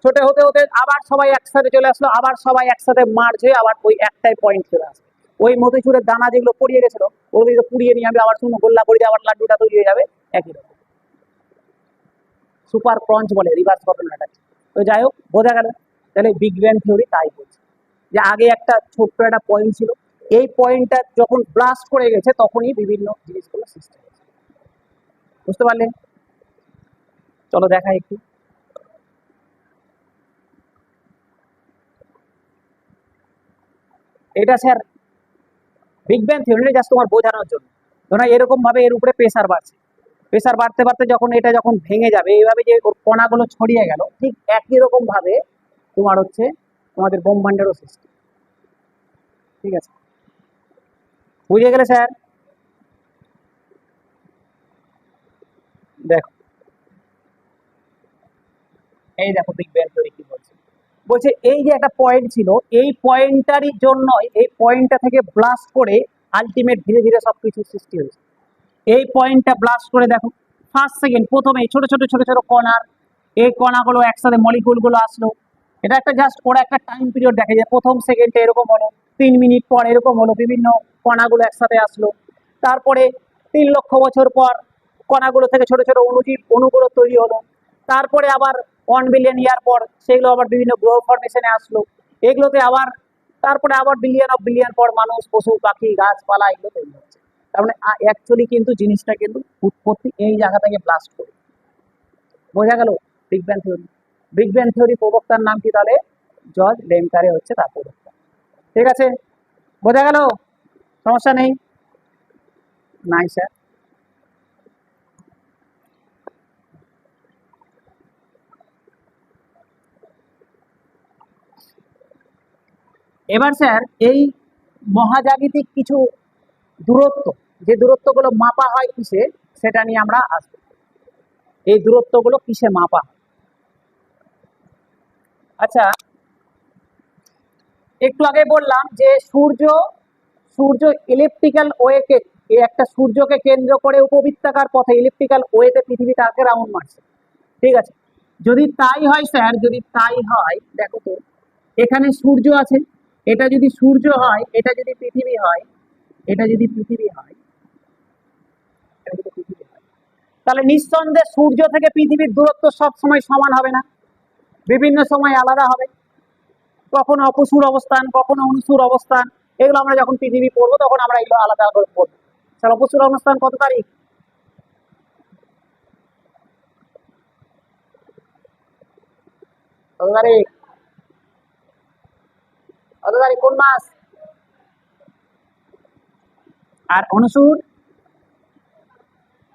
ছোট হতে হতে আবার সবাই একসাথে চলে আসলো, আবার সবাই একসাথে মার্জ হয়ে আবার ওই একটাই পয়েন্ট চলে আসবে। ওই মতিচুরের দানা যেগুলো পড়িয়ে গেছিল ওগুলো পুড়িয়ে নিয়ে আমি আবার শুনো গোল্লা করে আবার লাড্ডুটা তৈরি হয়ে যাবে, একই রকম। সুপার ক্রঞ্চ বলে রিভার্স ঘটনাটা। তো যাই হোক, বোঝা গেল। তাহলে বিগ ব্যাং থিওরি তাই বলছে যে আগে একটা ছোট্ট একটা পয়েন্ট ছিল, এই পয়েন্টটা যখন ব্লাস্ট করে গেছে তখনই বিভিন্ন জিনিসগুলো সৃষ্টি হয়েছে। বুঝতে পারলেন? চলো দেখা একটু। এটা স্যার বিগ ব্যাং থিওরি জাস্ট তোমার বোঝানোর জন্য। ধরো এরকম ভাবে এর উপরে প্রেসার বাড়ছে, প্রেসার বাড়তে বাড়তে যখন এটা যখন ভেঙে যাবে, এইভাবে যে ওর কণাগুলো ছড়িয়ে গেল, ঠিক একই রকম ভাবে তোমার হচ্ছে তোমাদের ব্রহ্মাণ্ডেরও সৃষ্টি। ঠিক আছে, বুঝে গেলে স্যার? দেখো, এই দেখো বিগ ব্যাং থিওরি কি বলছে। বলছে এই যে একটা পয়েন্ট ছিল, এই পয়েন্টটারই জন্যই, এই পয়েন্টটা থেকে ব্লাস্ট করে আলটিমেট ধীরে ধীরে সবকিছু সৃষ্টি হয়েছে। এই পয়েন্টটা ব্লাস্ট করে দেখো, ফার্স্ট সেকেন্ড প্রথমে ছোট ছোট ছোট ছোট কণার, এই কণাগুলো একসাথে মলিকুলগুলো আসলো। এটা একটা জাস্ট ওরা একটা টাইম পিরিয়ড দেখে, যে প্রথম সেকেন্ডে এরকম হলো, 3 মিনিট পর এরকম হলো, বিভিন্ন কণাগুলো একসাথে আসলো। তারপরে 3 লক্ষ বছর পর কণাগুলো থেকে ছোট ছোট অণুজীব, অণুগুলো তৈরি হলো। তারপরে আবার 1 বিলিয়ন ইয়ার পর সেগুলো আবার বিভিন্ন গ্রহ ফর্মেশনে আসলো, এগুলোতে আবার তারপরে আবার বিলিয়ন অফ বিলিয়ন পর মানুষ, পশু, পাখি, গাছপালা এগুলো তৈরি হচ্ছে। তার মানে অ্যাকচুয়ালি কিন্তু জিনিসটা কিন্তু উৎপত্তি এই জায়গা থেকে ব্লাস্ট করে। বোঝা গেল বিগ ব্যাং থিওরি? বিগ ব্যাং থিওরি প্রবক্তার নাম কি তাহলে? জর্জ লেমটারে হচ্ছে তার প্রবক্তা। ঠিক আছে, বোঝা গেল? সমস্যা নেই? নাই স্যার। এবার স্যার এই মহাজাগতিক কিছু দূরত্ব, যে দূরত্বগুলো মাপা হয় কিসে, সেটা নিয়ে আমরা আসবো। এই দূরত্বগুলো কিসে মাপা? আচ্ছা, একটু আগে বললাম যে সূর্য সূর্য ইলেকট্রিক্যাল ওয়েকে, এই একটা সূর্যকে কেন্দ্র করে উপবৃত্তাকার পথে ইলেকট্রিক্যাল ওয়েতে পৃথিবী তাকে রাউন্ড মারছে। ঠিক আছে, যদি তাই হয় স্যার, যদি তাই হয়, দেখো তো এখানে সূর্য আছে, এটা যদি সূর্য হয়, এটা যদি পৃথিবী হয়, এটা যদি পৃথিবী হয়, এটা যদি পৃথিবী হয়, তাহলে নিঃসন্দেহে সূর্য থেকে পৃথিবীর দূরত্ব সব সময় সমান হবে না, বিভিন্ন সময় আলাদা হবে। কখনো অপসূর অবস্থান, কখনো অনুসূর অবস্থান, এগুলো আমরা যখন পৃথিবী পড়বো তখন আমরা এগুলো আলাদা করে পড়বো। স্যার অপসূর অবস্থান কত তারিখ? কত তারিখ? কত তারিখ, কোন মাস? আর অনুসূর?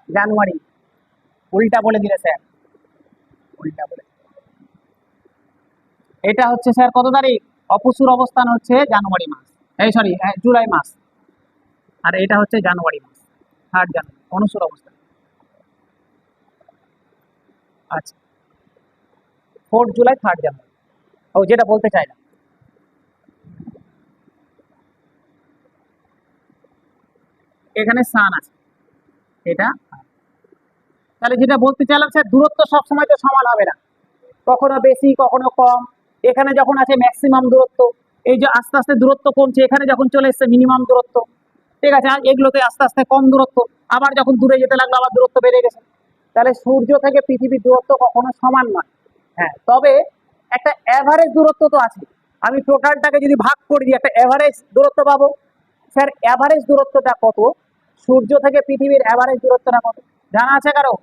জানুয়ারি। উল্টা বলে দিলে স্যার, উল্টা বলে। এটা হচ্ছে স্যার কত তারিখ? অপসূর অবস্থান হচ্ছে জানুয়ারি মাস, এই সরি জুলাই মাস, আর এটা হচ্ছে জানুয়ারি মাস, 3 জানুয়ারি অনুসূর অবস্থান। আচ্ছা, 4 জুলাই 3 জানুয়ারি। ও যেটা বলতে চাইলাম, এখানে সান আছে, এটা। তাহলে যেটা বলতে চাইলাম স্যার, দূরত্ব সবসময় তো সমান হবে না, কখনো বেশি কখনো কম। এখানে যখন আছে ম্যাক্সিমাম দূরত্ব, এই যে আস্তে আস্তে দূরত্ব কমছে, এখানে যখন চলে এসছে মিনিমাম দূরত্ব, ঠিক আছে, আর এগুলোতে আস্তে আস্তে কম দূরত্ব, আবার যখন দূরে যেতে লাগলো আবার দূরত্ব বেড়ে গেছে। তাহলে সূর্য থেকে পৃথিবীর দূরত্ব কখনো সমান নয়। হ্যাঁ, তবে একটা অ্যাভারেজ দূরত্ব তো আছে। আমি টোটালটাকে যদি ভাগ করে দিই একটা অ্যাভারেজ দূরত্ব পাবো। স্যার অ্যাভারেজ দূরত্বটা কত? সূর্য থেকে পৃথিবীর অ্যাভারেজ দূরত্বটা কত জানা আছে কারো?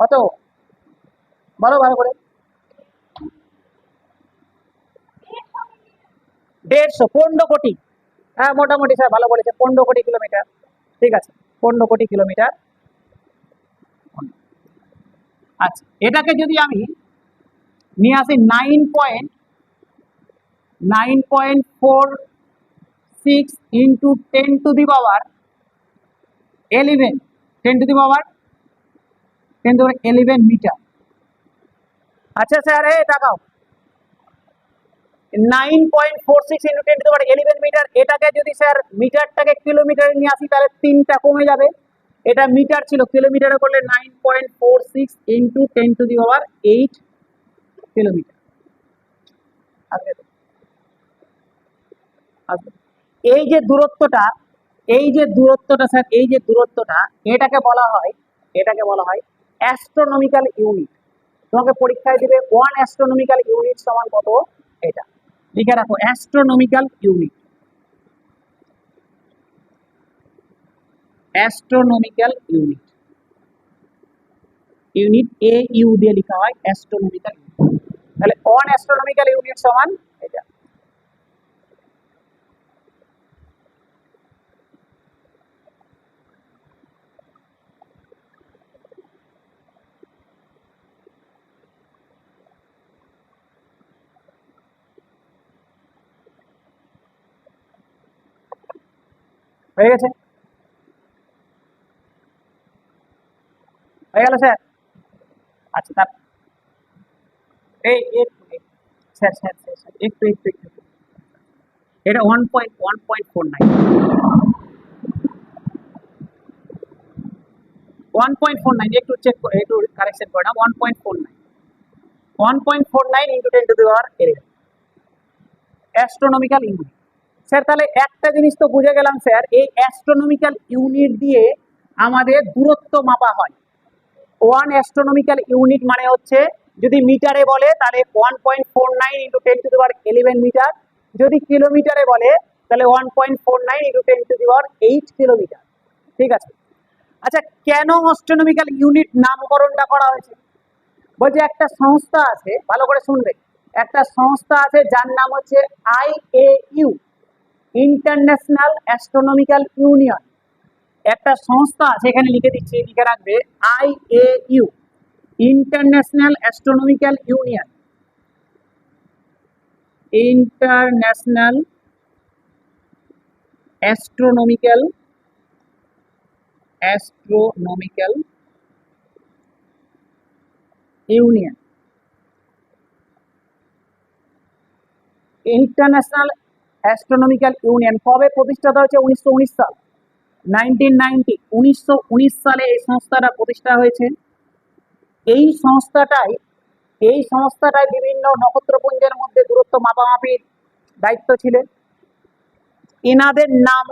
কত বলো ভালো করে। 150, 15 কোটি। হ্যাঁ মোটামুটি স্যার ভালো বলেছে, 15 কোটি কিলোমিটার। ঠিক আছে, 15 কোটি কিলোমিটার। আচ্ছা, এটাকে যদি আমি নিয়ে আসি 9.46 ইন্টু 10⁻11, 10⁻11 মিটার। আচ্ছা স্যার, তাকাও, 9.46 ইন্টু 10⁻11 মিটার। এটাকে যদি স্যার মিটারটাকে কিলোমিটারে নিয়ে আসি তাহলে 3টা কমে যাবে। এটা মিটার ছিল, কিলোমিটারে করলে 9.46 ইন্টু 10⁸ কিলোমিটার আসবে। এই যে দূরত্বটা, স্যার এই যে দূরত্বটা, এটাকে বলা হয় অ্যাস্ট্রোনমিক্যাল ইউনিট। তোমাকে পরীক্ষায় দিবে 1 অ্যাস্ট্রোনমিক্যাল ইউনিট সমান কত, এটা লিখে রাখো, astronomical unit. Astronomical unit, A you দিয়ে লেখা হয় অ্যাস্ট্রোনমিক্যাল ইউনিট। তাহলে 1 অ্যাস্ট্রোনমিক্যাল ইউনিট সমান এটা। হয়ে গেছে, হয়ে গেল স্যার। আচ্ছা তার এই স্যার স্যার স্যার একটু একটু একটু, এটা 1.49, 1.49, একটু চেক করে, একটু কারেকশন করে নাও। 1.49 ইন্টু 10⁻11 অ্যাস্ট্রোনমিক্যাল ইউনিট। স্যার তাহলে একটা জিনিস তো বুঝে গেলাম স্যার, এই অ্যাস্ট্রোনমিক্যাল ইউনিট দিয়ে আমাদের দূরত্ব মাপা হয়। 1 অ্যাস্ট্রোনমিক্যাল ইউনিট মানে হচ্ছে, যদি মিটারে বলে তাহলে 1.49 ইন্টু 10⁻11 মিটার, যদি কিলোমিটারে বলে তাহলে 1.49 ইন্টু 10⁸ কিলোমিটার। ঠিক আছে। আচ্ছা, কেন অ্যাস্ট্রোনমিক্যাল ইউনিট নামকরণটা করা হয়েছে? বলছে একটা সংস্থা আছে, ভালো করে শুনবে, একটা সংস্থা আছে যার নাম হচ্ছে IAU, ইন্টারন্যাশনাল অ্যাস্ট্রোনমিক্যাল ইউনিয়ন। একটা সংস্থা আছে, এখানে লিখে দিচ্ছি, লিখে রাখবে, IAU, international astronomical union, international astronomical union. International astronomical union কবে প্রতিষ্ঠা হয়েছে? 1919 সাল, 1990, 1919 সালে এই সংস্থাটা প্রতিষ্ঠা হয়েছে। এই সংস্থাটাই বিভিন্ন নক্ষত্রপুঞ্জের মধ্যে দূরত্ব মাপামাপির দায়িত্ব ছিলেন। এনাদের নাম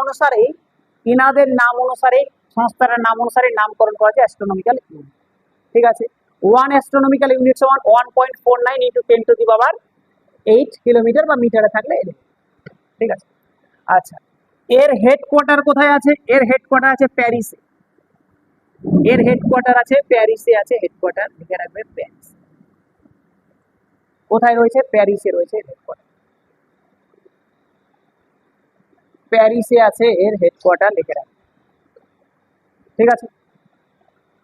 অনুসারে সংস্থাটার নাম অনুসারে নামকরণ করা হয়েছে অ্যাস্ট্রোনমিক্যাল ইউনিট। ঠিক আছে, 1 অ্যাস্ট্রোনমিক্যাল ইউনিট সমান 1.49 ইন্টু 10⁸8 কিলোমিটার বা মিটারে থাকলে। ঠিক আছে। আচ্ছা, এর হেডকোয়ার্টার কোথায় আছে? এর হেডকোয়ার্টার আছে প্যারিসে। আছে হেডকোয়ার্টার, লিখে রাখবে প্যারিস। কোথায় রয়েছে? প্যারিসে রয়েছে হেডকোয়ার্টার। প্যারিসে আছে এর হেডকোয়ার্টার, লিখে রাখবে। ঠিক আছে।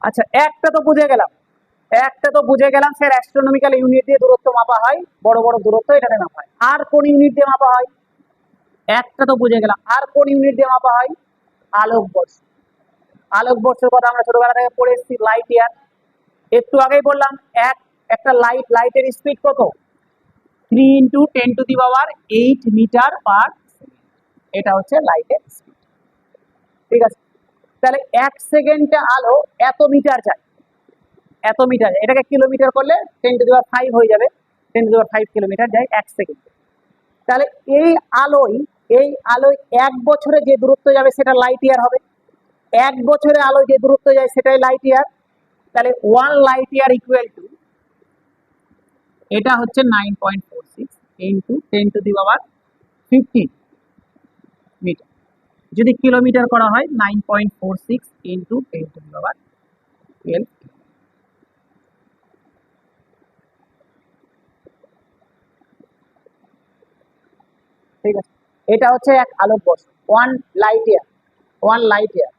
আচ্ছা, একটা তো বুঝে গেলাম স্যার, অ্যাস্ট্রোনমিক্যাল ইউনিট দিয়ে দূরত্ব মাপা হয়, বড় বড় দূরত্ব এটাতে মাপা হয়। আর কোন ইউনিট দিয়ে মাপা হয়? একটা তো বুঝে গেলাম, আর কোন ইউনিট দিয়ে মাপা হয়? আলোকবর্ষ। আলোকবর্ষের কথা আমরা ছোটবেলা থেকে পড়ে এসেছি, লাইট ইয়ার। একটু আগেই বললাম, একটা লাইটের স্পিড কত? 3 ইন্টু 10⁸8 মিটার পার সেকেন্ড। এটা হচ্ছে লাইটের স্পিড। ঠিক আছে। তাহলে 1 সেকেন্ডে আলো এত মিটার যায়, এটাকে কিলোমিটার করলে 10⁵ হয়ে যাবে, 10⁵ কিলোমিটার যায় 1 সেকেন্ডে। তাহলে এই আলোয় এই আলোয় 1 বছরে যে দূরত্ব যাবে সেটা লাইট ইয়ার হবে। 1 বছরে আলো যে দূরত্ব যায় সেটাই লাইট ইয়ার। তাহলে 1 লাইট ইয়ার ইকুয়াল টু, এটা হচ্ছে 9.46 ইন্টু 10⁻15 মিটার। যদি কিলোমিটার করা হয় 9.46 ইন্টু 10⁻12। ঠিক আছে, এটা হচ্ছে 1 আলোকবর্ষ, 1 light year. 1 light year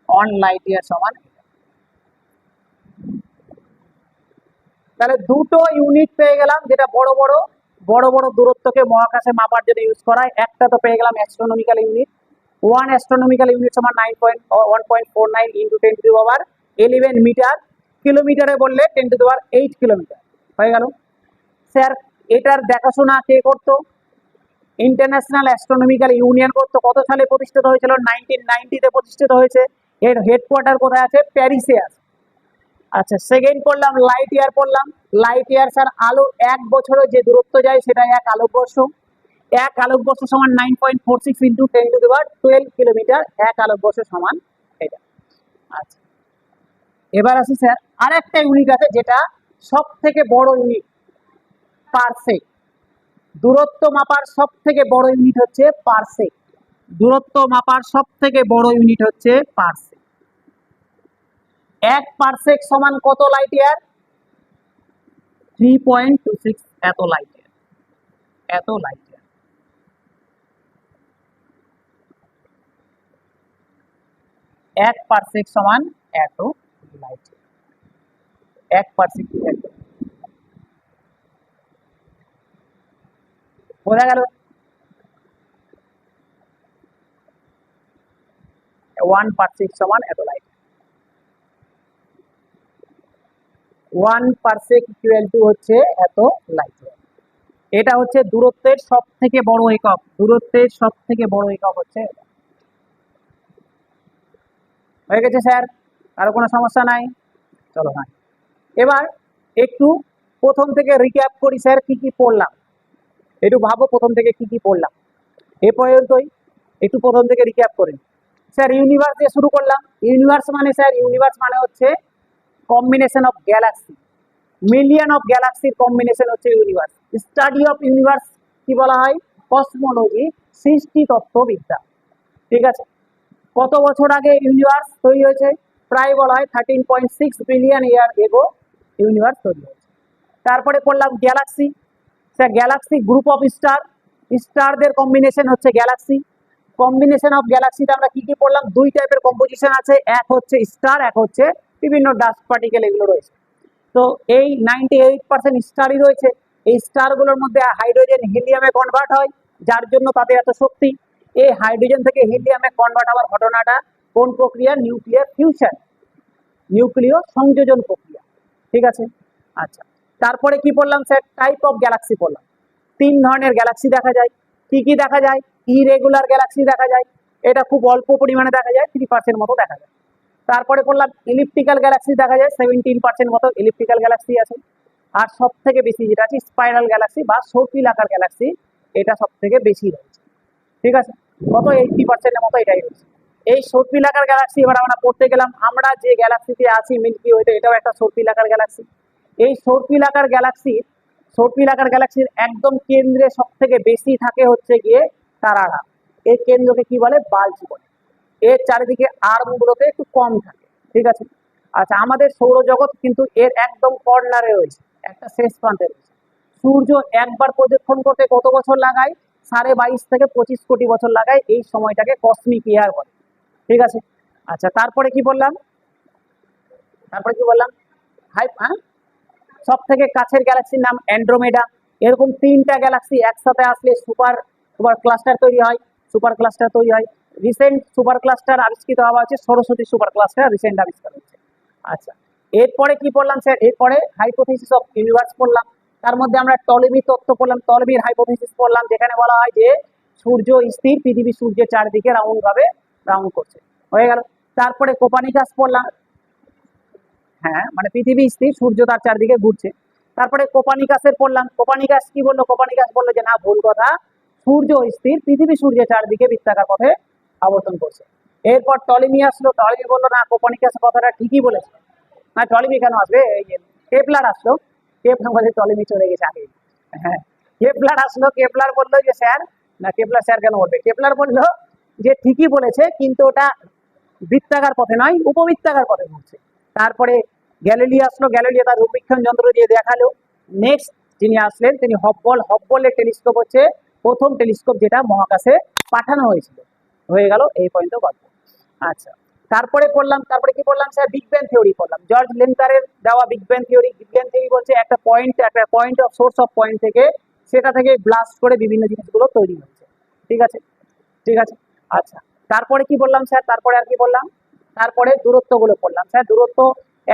1 light year সমান। তাহলে দুটো ইউনিট পেয়ে গেলাম, যেটা বড় বড় দূরত্বকে মহাকাশে মাপার জন্য ইউজ করা হয়। একটা তো পেয়ে গেলাম অ্যাস্ট্রোনমিক্যাল ইউনিট। 1 অ্যাস্ট্রোনমিক্যাল ইউনিট সমান 1.49 ইন্টু 10⁻11 মিটার। কিলোমিটারে বললে 10⁸ কিলোমিটার হয়ে গেল। স্যার এটার দেখাশোনা কে করতো? ইন্টারন্যাশনাল অ্যাস্ট্রোনমিক্যাল ইউনিয়ন করতো। কত সালে প্রতিষ্ঠিত হয়েছিল? 1990-তে প্রতিষ্ঠিত হয়েছে। এর হেডকোয়ার্টার কোথায় আছে? প্যারিসে আছে। আচ্ছা, সেকেন্ড পড়লাম লাইট ইয়ার পড়লাম। লাইট ইয়ার স্যার আলো 1 বছরে যে দূরত্ব যায় সেটা 1 আলোকবর্ষ। 1 আলোকবর্ষ সমান 9.46 ইন্টু 10⁻12 কিলোমিটার। 1 আলোকবর্ষ সমান এটা। আচ্ছা, এবার আসি স্যার আরেকটা ইউনিট আছে যেটা সব থেকে বড় ইউনিট, পারসেক। দূরত্ব মাপার সব থেকে বড় ইউনিট হচ্ছে পারসেক। দূরত্ব মাপার সব থেকে বড় ইউনিট হচ্ছে পারসেক। 1 পারসেক সমান কত লাইট ইয়ার? 3.26 এত লাইট ইয়ার। এত লাইট ইয়ার। 1 পারসেক সমান এত লাইট ইয়ার। 1 পারসেক বোঝা গেল? 1 পারসেক সমান এত লাইট। 1 পারসেক ইকুয়াল টু হচ্ছে এত লাইট ইয়ার। এটা হচ্ছে দূরত্বের সব থেকে বড় একক। দূরত্বের সব থেকে বড় একক হচ্ছে এটা। হয়ে গেছে স্যার? আরো কোনো সমস্যা নাই? চলো হ্যাঁ, এবার একটু প্রথম থেকে রিক্যাপ করি স্যার কি কি পড়লাম। একটু ভাবো প্রথম থেকে কি কি পড়লাম এ পর্যন্তই। একটু প্রথম থেকে রিক্যাপ করি স্যার। ইউনিভার্স দিয়ে শুরু করলাম। ইউনিভার্স মানে স্যার, ইউনিভার্স মানে হচ্ছে combination of Galaxy, million of গ্যালাক্সির কম্বিনেশন হচ্ছে ইউনিভার্স। স্টাডি অফ ইউনিভার্স কি বলা হয়? কসমোলজি, সৃষ্টি তত্ত্ববিদ্যা। ঠিক আছে, কত বছর আগে ইউনিভার্স তৈরি হয়েছে? প্রায় বলা হয় 13.6 বিলিয়ন ইয়ার এগো ইউনিভার্স তৈরি হয়েছে। তারপরে পড়লাম galaxy. Sir galaxy group of star, স্টারদের কম্বিনেশন হচ্ছে গ্যালাক্সি। কম্বিনেশন অফ গ্যালাক্সিতে আমরা কি কি পড়লাম? 2 টাইপের কম্পোজিশন আছে, এক হচ্ছে স্টার, এক হচ্ছে বিভিন্ন ডাস্ট পার্টিকেল, এগুলো রয়েছে। তো এই 98% স্টারই রয়েছে। এই স্টারগুলোর মধ্যে হাইড্রোজেন হিলিয়ামে কনভার্ট হয়, যার জন্য তাদের এত শক্তি। এই হাইড্রোজেন থেকে হিলিয়ামে কনভার্ট হওয়ার ঘটনাটা কোন প্রক্রিয়া? নিউক্লিয়ার ফিউশন, নিউক্লিয় সংযোজন প্রক্রিয়া। ঠিক আছে, আচ্ছা তারপরে কি পড়লাম স্যার? টাইপ অফ গ্যালাক্সি পড়লাম। 3 ধরনের গ্যালাক্সি দেখা যায়। কি কি দেখা যায়? ইরেগুলার গ্যালাক্সি দেখা যায়, এটা খুব অল্প পরিমাণে দেখা যায়, 3% মতো দেখা যায়। তারপরে পড়লাম ইলিপ্টিক্যাল গ্যালাক্সি দেখা যায়, 17% মতো ইলিপ্টিক্যাল গ্যালাক্সি আছে। আর সব থেকে বেশি যেটা আছে স্পাইরাল গ্যালাক্সি বা সর্পিলাকার গ্যালাক্সি, এটা সব থেকে বেশি রয়েছে। ঠিক আছে, কত? 80%-এর মতো এটাই রয়েছে। এই সর্পিলাকার গ্যালাক্সি এবার আমরা পড়তে গেলাম। আমরা যে গ্যালাক্সিতে আছি মিল্কি ওয়েতে, এটাও একটা সর্পিলাকার গ্যালাক্সি। এই সর্পিলাকার গ্যালাক্সির একদম কেন্দ্রে সব থেকে বেশি থাকে হচ্ছে গিয়ে তারারা। এই কেন্দ্রকে কি বলে? বাল্ব বলে। এর চারিদিকে আর্মগুলোতে একটু কম থাকে। ঠিক আছে, আচ্ছা আমাদের সৌরজগৎ কিন্তু এর একদম কর্নারে রয়েছে, একটা শেষ প্রান্তে রয়েছে। সূর্য একবার প্রদক্ষিণ করতে কত বছর লাগায়? 22.5 থেকে 25 কোটি বছর লাগায়। এই সময়টাকে কসমিক ইয়ার বলে। ঠিক আছে, আচ্ছা তারপরে কি বললাম? সব থেকে কাছের গ্যালাক্সির নাম অ্যান্ড্রোমেডা। এরকম 3টা গ্যালাক্সি একসাথে আসলে সুপার ক্লাস্টার তৈরি হয়। রিসেন্ট সুপার ক্লাস্টার আবিষ্কৃত হওয়া হচ্ছে সরস্বতী সুপার ক্লাস্টার, রিসেন্ট আবিষ্কার হচ্ছে। আচ্ছা এরপরে কি পড়লাম স্যার? এরপরে হাইপোথিসিস অফ ইউনিভার্স পড়লাম। তার মধ্যে আমরা টলেমি তত্ত্ব পড়লাম, টলেমির হাইপোথিসিস পড়লাম, যেখানে বলা হয় যে সূর্য স্থির, পৃথিবী সূর্যের চারদিকে রাউন্ড করছে। হয়ে গেল। তারপরে কোপার্নিকাস পড়লাম, হ্যাঁ মানে পৃথিবী স্থির, সূর্য তার চারদিকে ঘুরছে। তারপরে কোপানিকাসের পড়লাম, কোপানিকাস কি বললো? কোপানিকাস বললো যে না, ভুল কথা, সূর্য স্থির, পৃথিবী সূর্যের চারদিকে বৃত্তাকার পথে আবর্তন করছে। এরপর টলেমি আসলো, টলেমি বললো না, কোপানিকাস কথাটা ঠিকই বলেছে। না, টলেমি কেন আসবে, এই যে কেপলার আসলো, আমাদের টলেমি চলে গেছে আগে। হ্যাঁ, কেপলার আসলো, কেপলার বললো যে স্যার, না কেপলার স্যার কেন বলবে, কেপলার বললো যে ঠিকই বলেছে, কিন্তু ওটা বৃত্তাকার পথে নয়, উপবৃত্তাকার পথে ঘুরছে। তারপরে গ্যালিলিও আসলো, গ্যালিলিও তার রূপবীক্ষণ যন্ত্র দিয়ে দেখালো। নেক্সট যিনি আসলেন তিনি হব্বল, হব্বলের টেলিস্কোপ হচ্ছে প্রথম টেলিস্কোপ যেটা মহাকাশে পাঠানো হয়েছিল। হয়ে গেল এই পর্যন্ত গল্প। আচ্ছা, তারপরে পড়লাম, তারপরে কি পড়লাম স্যার? বিগ ব্যাং থিওরি পড়লাম, জর্জ লেনকারের দেওয়া big bang theory. Big bang theory বলছে একটা point of swords of point থেকে, সেটা থেকে ব্লাস্ট করে বিভিন্ন জিনিসগুলো তৈরি হচ্ছে। ঠিক আছে, ঠিক আছে। আচ্ছা, তারপরে কি বললাম স্যার? তারপরে আর কি বললাম? তারপরে দূরত্বগুলো পড়লাম স্যার। দূরত্ব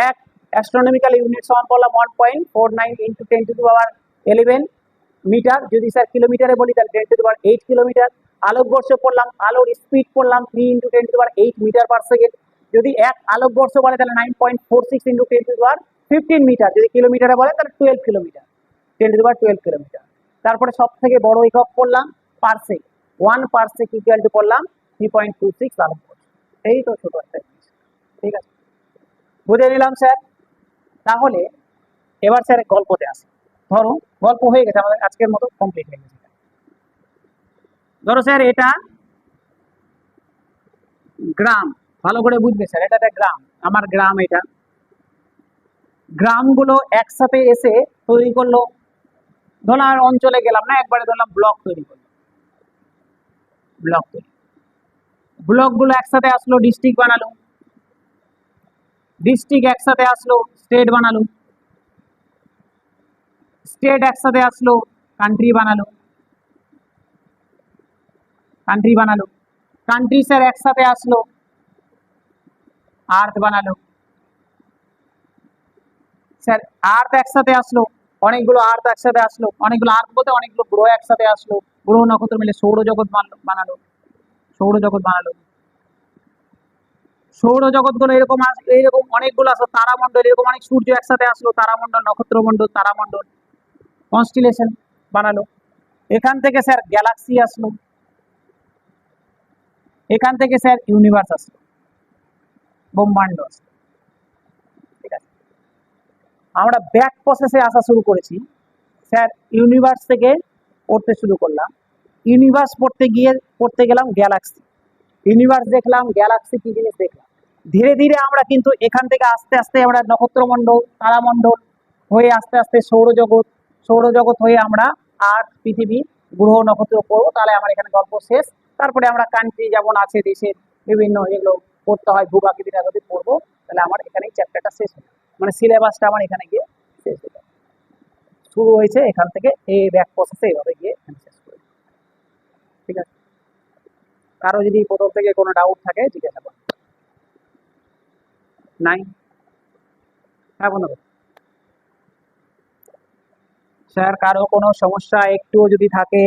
এক অ্যাস্ট্রোনমিক্যাল ইউনিট সমান পড়লাম 1.49 ইন্টু 10⁻11 মিটার। যদি স্যার কিলোমিটারে বলি তাহলে 10⁸ কিলোমিটার। আলোকবর্ষ পড়লাম, আলোর স্পিড পড়লাম 3 ইন্টু 10⁸ মিটার পার সেকেন্ড। যদি এক আলোকবর্ষ বলে তাহলে 9.46 ইন্টু 10⁻15 মিটার। যদি কিলোমিটারে বলে তাহলে 12 কিলোমিটার, 10⁻12 কিলোমিটার। তারপরে সব থেকে বড় একক পড়লাম পারসেক, 1 পারসেক ইকুয়াল টু পড়লাম 3.26 আলোকবর্ষ। এই তো ছোট একটা জিনিস। ঠিক আছে, বুঝে নিলাম স্যার। তাহলে এবার স্যার গল্পতে আসি। ধরো গল্প হয়ে গেছে আমাদের, আজকের মতো কমপ্লিট হয়ে গেছে। ধরো স্যার এটা গ্রাম, ভালো করে বুঝবে স্যার, এটা একটা গ্রাম, আমার গ্রাম এটা। গ্রামগুলো একসাথে এসে তৈরি করলো, ধরলাম অঞ্চলে গেলাম না, একবারে ধরলাম ব্লক তৈরি করলো, ব্লক তৈরি, ব্লকগুলো একসাথে আসলো, ডিস্ট্রিক্ট বানালো, ডিস্ট্রিক্ট একসাথে আসলো, স্টেট বানালো, স্টেট একসাথে আসলো, কান্ট্রি বানালো, কান্ট্রি বানালো, কান্ট্রি স্যার একসাথে আসলো, আর্থ বানালো। স্যার আর্থ একসাথে আসলো, অনেকগুলো আর্থ একসাথে আসলো, অনেকগুলো আর্থ বলতে অনেকগুলো গ্রহ একসাথে আসলো, গ্রহ নক্ষত্র মিলে সৌরজগৎ বানালো, সৌরজগৎ বানালো। সৌরজগৎ গুলো এরকম এইরকম অনেকগুলো আসলো, তারামণ্ডল এরকম অনেক, সূর্য একসাথে আসলো, তারামণ্ডল, নক্ষত্রমণ্ডল, তারামণ্ডল, কনস্টিলেশন বানালো। এখান থেকে স্যার গ্যালাক্সি আসলো, এখান থেকে স্যার ইউনিভার্স আসলো, ব্রহ্মাণ্ড আসলো। ঠিক আছে, আমরা ব্যাক প্রসেসে আসা শুরু করেছি স্যার, ইউনিভার্স থেকে পড়তে শুরু করলাম, ইউনিভার্স পড়তে গেলাম গ্যালাক্সি, ইউনিভার্স দেখলাম, গ্যালাক্সি কি জিনিস দেখলাম। ধীরে ধীরে আমরা কিন্তু এখান থেকে আস্তে আস্তে আমরা নক্ষত্রমণ্ডল, তারামণ্ডল হয়ে আস্তে আস্তে সৌরজগৎ, সৌরজগৎ হয়ে আমরা আর্থ, পৃথিবী, গ্রহ নক্ষত্র পড়বো, তাহলে আমার এখানে গল্প শেষ। তারপরে আমরা কান্ট্রি যেমন আছে দেশের বিভিন্ন যেগুলো পড়তে হয়, ভূপ্রাকৃতিক যদি পড়বো, তাহলে আমার এখানেই চ্যাপ্টারটা শেষ হবে, মানে সিলেবাসটা আমার এখানে গিয়ে শেষ হয়ে যাবে। শুরু হয়েছে এখান থেকে, এই ব্যাক প্রসেসে এইভাবে গিয়ে শেষ করে। ঠিক আছে, কারো যদি প্রথম থেকে কোনো ডাউট থাকে জিজ্ঞাসা করুন। নাই? হ্যাঁ বন্ধু, স্যার কারো কোনো সমস্যা একটুও যদি থাকে